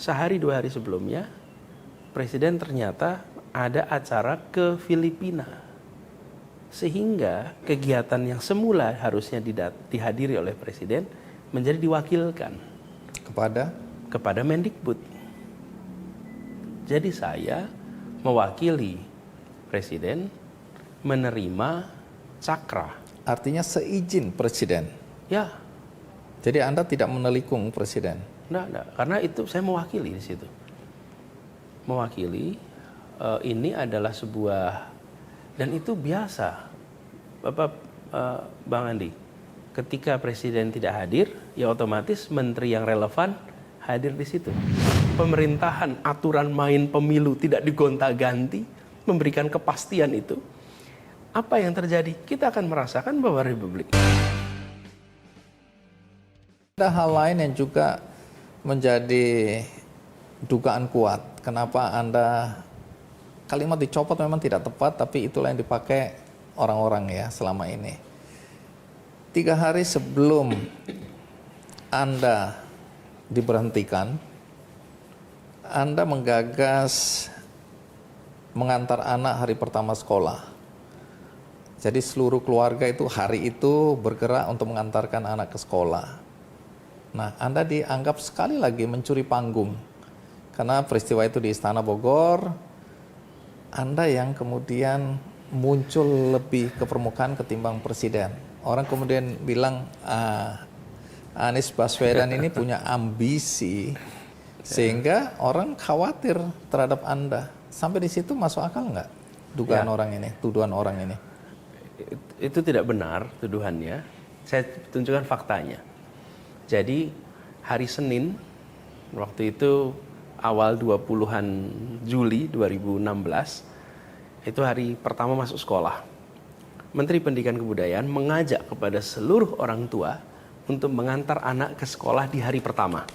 sehari 2 hari sebelumnya Presiden ternyata ada acara ke Filipina. Sehingga kegiatan yang semula harusnya dihadiri oleh Presiden menjadi diwakilkan kepada Mendikbud. Jadi saya mewakili Presiden menerima cakra. Artinya seizin Presiden. Ya. Jadi Anda tidak menelikung Presiden. Enggak, karena itu saya mewakili di situ. Mewakili, ini adalah sebuah, dan itu biasa, Bang Andi. Ketika Presiden tidak hadir, ya otomatis menteri yang relevan hadir di situ. Pemerintahan, aturan main pemilu tidak digonta-ganti, memberikan kepastian itu. Apa yang terjadi? Kita akan merasakan bahwa Republik. Ada hal lain yang juga menjadi dugaan kuat. Kenapa Anda, kalimat dicopot memang tidak tepat, tapi itulah yang dipakai orang-orang ya selama ini. 3 hari sebelum Anda diberhentikan, Anda menggagas mengantar anak hari pertama sekolah. Jadi seluruh keluarga itu hari itu bergerak untuk mengantarkan anak ke sekolah. Nah, Anda dianggap sekali lagi mencuri panggung. Karena peristiwa itu di Istana Bogor, Anda yang kemudian muncul lebih ke permukaan ketimbang Presiden. Orang kemudian bilang, Anies Baswedan ini punya ambisi, sehingga orang khawatir terhadap Anda. Sampai di situ masuk akal nggak dugaan orang ini, tuduhan orang ini? Itu tidak benar tuduhannya. Saya tunjukkan faktanya. Jadi hari Senin waktu itu awal 20-an Juli 2016 itu hari pertama masuk sekolah. Menteri Pendidikan Kebudayaan mengajak kepada seluruh orang tua untuk mengantar anak ke sekolah di hari pertama.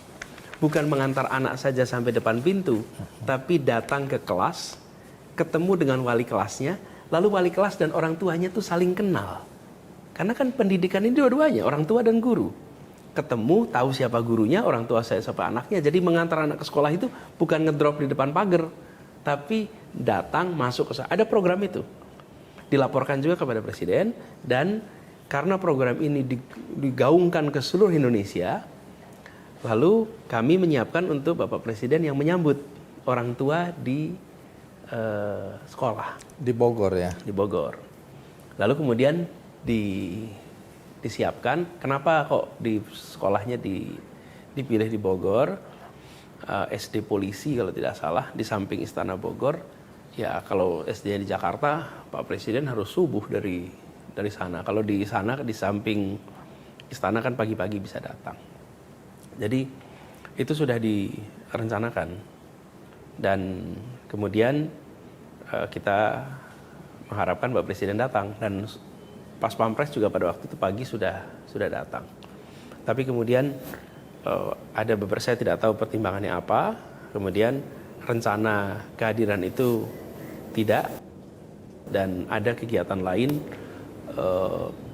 Bukan mengantar anak saja sampai depan pintu, tapi datang ke kelas, ketemu dengan wali kelasnya, lalu wali kelas dan orang tuanya tuh saling kenal. Karena kan pendidikan ini dua-duanya, orang tua dan guru. Ketemu, tahu siapa gurunya, orang tua saya siapa anaknya. Jadi mengantar anak ke sekolah itu bukan ngedrop di depan pagar, tapi datang, masuk ke sana. Ada program itu. Dilaporkan juga kepada Presiden, dan karena program ini digaungkan ke seluruh Indonesia, lalu kami menyiapkan untuk Bapak Presiden yang menyambut orang tua di sekolah di Bogor ya. Di Bogor. Lalu kemudian disiapkan. Kenapa kok di sekolahnya dipilih di Bogor? SD Polisi kalau tidak salah di samping Istana Bogor. Ya kalau SD di Jakarta, Pak Presiden harus subuh dari sana. Kalau di sana di samping istana kan pagi-pagi bisa datang. Jadi itu sudah direncanakan. Dan kemudian kita mengharapkan Bapak Presiden datang, dan Pas Pampres juga pada waktu itu pagi sudah datang. Tapi kemudian ada beberapa, saya tidak tahu pertimbangannya apa. Kemudian rencana kehadiran itu tidak, dan ada kegiatan lain,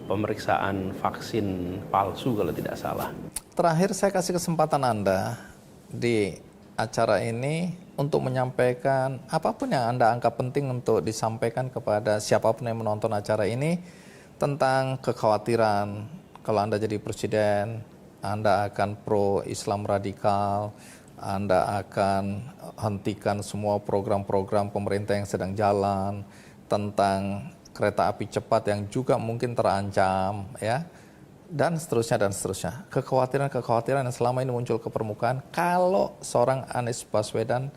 pemeriksaan vaksin palsu kalau tidak salah. Terakhir saya kasih kesempatan Anda di acara ini untuk menyampaikan apapun yang Anda anggap penting untuk disampaikan kepada siapapun yang menonton acara ini tentang kekhawatiran kalau Anda jadi presiden, Anda akan pro Islam radikal, Anda akan hentikan semua program-program pemerintah yang sedang jalan, tentang kereta api cepat yang juga mungkin terancam, ya, dan seterusnya. Kekhawatiran yang selama ini muncul ke permukaan kalau seorang Anies Baswedan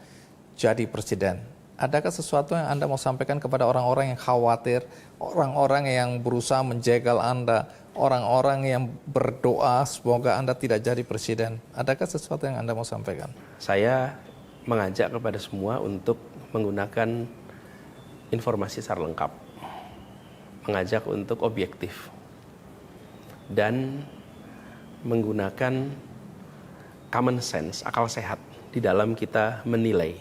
jadi presiden. Adakah sesuatu yang Anda mau sampaikan kepada orang-orang yang khawatir, orang-orang yang berusaha menjegal Anda, orang-orang yang berdoa semoga Anda tidak jadi presiden. Adakah sesuatu yang Anda mau sampaikan? Saya mengajak kepada semua untuk menggunakan informasi secara lengkap, mengajak untuk objektif, dan menggunakan common sense, akal sehat di dalam kita menilai.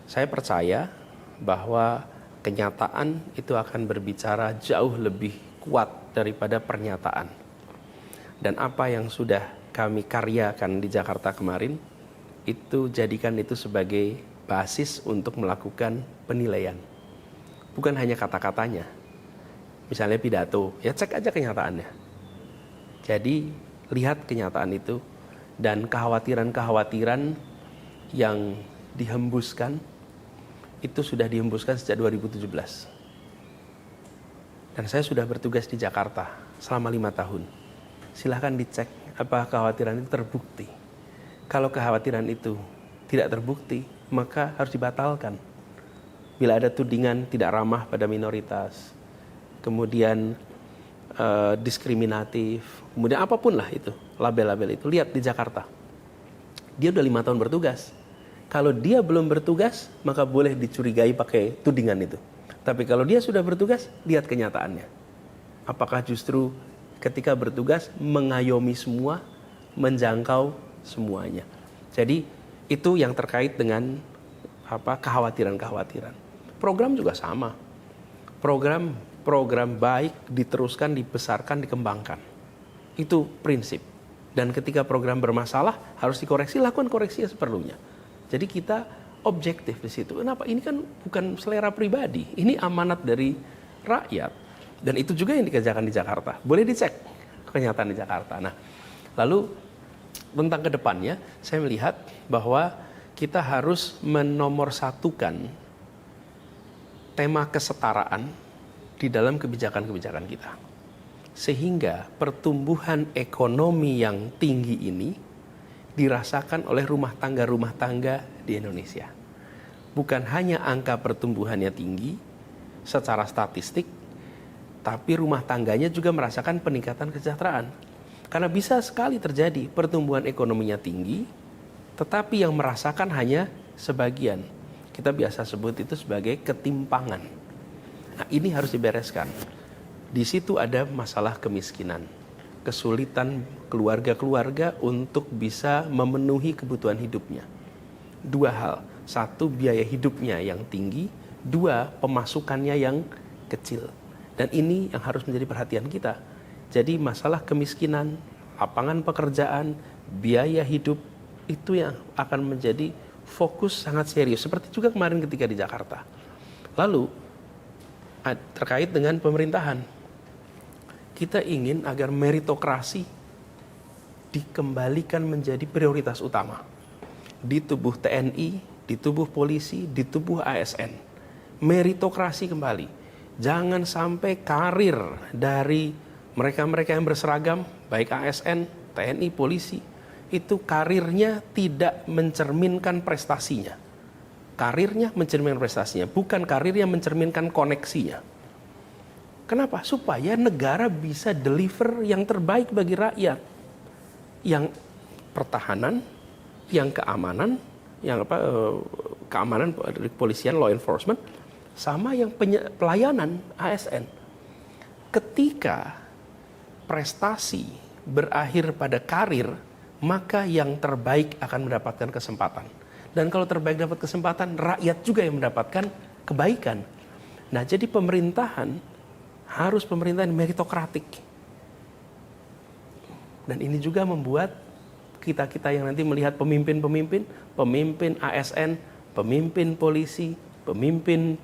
Saya percaya bahwa kenyataan itu akan berbicara jauh lebih kuat daripada pernyataan. Dan apa yang sudah kami karyakan di Jakarta kemarin, itu jadikan itu sebagai basis untuk melakukan penilaian. Bukan hanya kata-katanya. Misalnya pidato, ya cek aja kenyataannya. Jadi lihat kenyataan itu dan kekhawatiran-kekhawatiran yang dihembuskan, itu sudah dihembuskan sejak 2017. Dan saya sudah bertugas di Jakarta selama 5 tahun. Silahkan dicek apa kekhawatiran itu terbukti. Kalau kekhawatiran itu tidak terbukti, maka harus dibatalkan. Bila ada tudingan tidak ramah pada minoritas, kemudian diskriminatif, kemudian apapun lah itu, label-label itu, lihat di Jakarta. Dia udah 5 tahun bertugas. Kalau dia belum bertugas, maka boleh dicurigai pakai tudingan itu. Tapi kalau dia sudah bertugas, lihat kenyataannya. Apakah justru ketika bertugas mengayomi semua, menjangkau semuanya. Jadi itu yang terkait dengan kekhawatiran-kekhawatiran. Program juga sama. Program baik diteruskan, dibesarkan, dikembangkan. Itu prinsip. Dan ketika program bermasalah harus dikoreksi, lakukan koreksinya seperlunya. Jadi kita objektif di situ. Kenapa? Ini kan bukan selera pribadi. Ini amanat dari rakyat. Dan itu juga yang dikerjakan di Jakarta. Boleh dicek kenyataan di Jakarta. Nah, lalu tentang kedepannya, saya melihat bahwa kita harus menomorsatukan tema kesetaraan di dalam kebijakan-kebijakan kita. Sehingga pertumbuhan ekonomi yang tinggi ini dirasakan oleh rumah tangga di Indonesia. Bukan hanya angka pertumbuhannya tinggi secara statistik, tapi rumah tangganya juga merasakan peningkatan kesejahteraan. Karena bisa sekali terjadi pertumbuhan ekonominya tinggi, tetapi yang merasakan hanya sebagian. Kita biasa sebut itu sebagai ketimpangan. Nah, ini harus dibereskan. Di situ ada masalah kemiskinan, kesulitan keluarga-keluarga untuk bisa memenuhi kebutuhan hidupnya. 2 hal. 1, biaya hidupnya yang tinggi. 2, pemasukannya yang kecil. Dan ini yang harus menjadi perhatian kita. Jadi masalah kemiskinan, lapangan pekerjaan, biaya hidup, itu yang akan menjadi fokus sangat serius. Seperti juga kemarin ketika di Jakarta. Lalu, terkait dengan pemerintahan. Kita ingin agar meritokrasi dikembalikan menjadi prioritas utama. Di tubuh TNI, di tubuh polisi, di tubuh ASN. Meritokrasi kembali. Jangan sampai karir dari mereka-mereka yang berseragam, baik ASN, TNI, polisi, itu karirnya tidak mencerminkan prestasinya. Karirnya mencerminkan prestasinya, bukan karir yang mencerminkan koneksinya. Kenapa? Supaya negara bisa deliver yang terbaik bagi rakyat. Yang pertahanan, yang keamanan, keamanan kepolisian, law enforcement, sama yang pelayanan ASN. Ketika prestasi berakhir pada karir, maka yang terbaik akan mendapatkan kesempatan. Dan kalau terbaik dapat kesempatan, rakyat juga yang mendapatkan kebaikan. Nah, jadi pemerintahan harus pemerintahan meritokratik. Dan ini juga membuat kita-kita yang nanti melihat pemimpin ASN, pemimpin polisi, pemimpin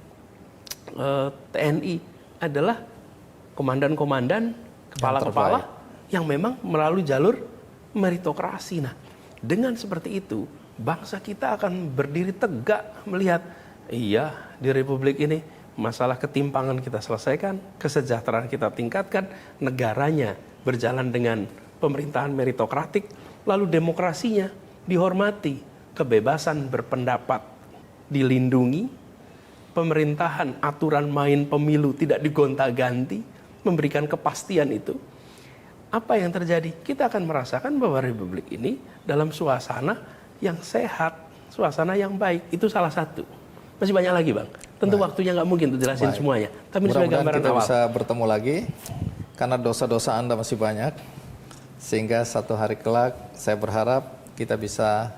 TNI adalah komandan-komandan, kepala-kepala yang memang melalui jalur meritokrasi. Nah, dengan seperti itu, bangsa kita akan berdiri tegak melihat, iya, di Republik ini masalah ketimpangan kita selesaikan, kesejahteraan kita tingkatkan, negaranya berjalan dengan pemerintahan meritokratik, lalu demokrasinya dihormati, kebebasan berpendapat dilindungi, pemerintahan aturan main pemilu tidak digonta-ganti, memberikan kepastian itu. apa yang terjadi? Kita akan merasakan bahwa Republik ini dalam suasana yang sehat, suasana yang baik. Itu salah satu. Masih banyak lagi, Bang. Tentu waktunya nggak mungkin untuk jelasin semuanya. Tapi ini sebagai Mudah-mudahan gambaran kita awal. bisa bertemu lagi, karena dosa-dosa Anda masih banyak. Sehingga satu hari kelak, saya berharap kita bisa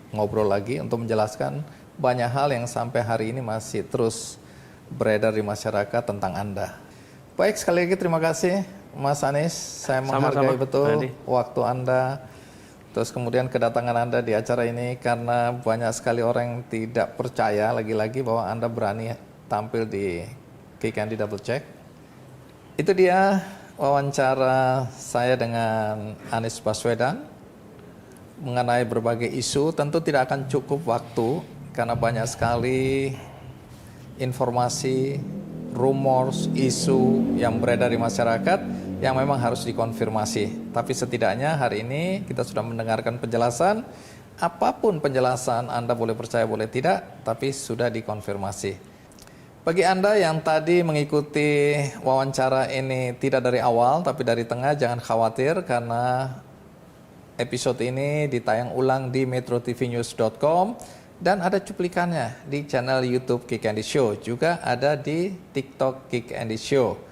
ngobrol lagi untuk menjelaskan banyak hal yang sampai hari ini masih terus beredar di masyarakat tentang Anda. Baik, sekali lagi terima kasih Mas Anies. Saya menghargai Sama-sama, betul Andi. waktu Anda. Terus kemudian kedatangan Anda di acara ini karena banyak sekali orang yang tidak percaya lagi-lagi bahwa Anda berani tampil di Kick Andy Double Check. Itu dia wawancara saya dengan Anies Baswedan mengenai berbagai isu. Tentu tidak akan cukup waktu karena banyak sekali informasi, rumors, isu yang beredar di masyarakat yang memang harus dikonfirmasi. Tapi setidaknya hari ini kita sudah mendengarkan penjelasan. Apapun penjelasan Anda boleh percaya boleh tidak, tapi sudah dikonfirmasi. Bagi Anda yang tadi mengikuti wawancara ini tidak dari awal tapi dari tengah, jangan khawatir karena episode ini ditayang ulang di metrotvnews.com dan ada cuplikannya di channel YouTube Kick Andy Show, juga ada di TikTok Kick Andy Show.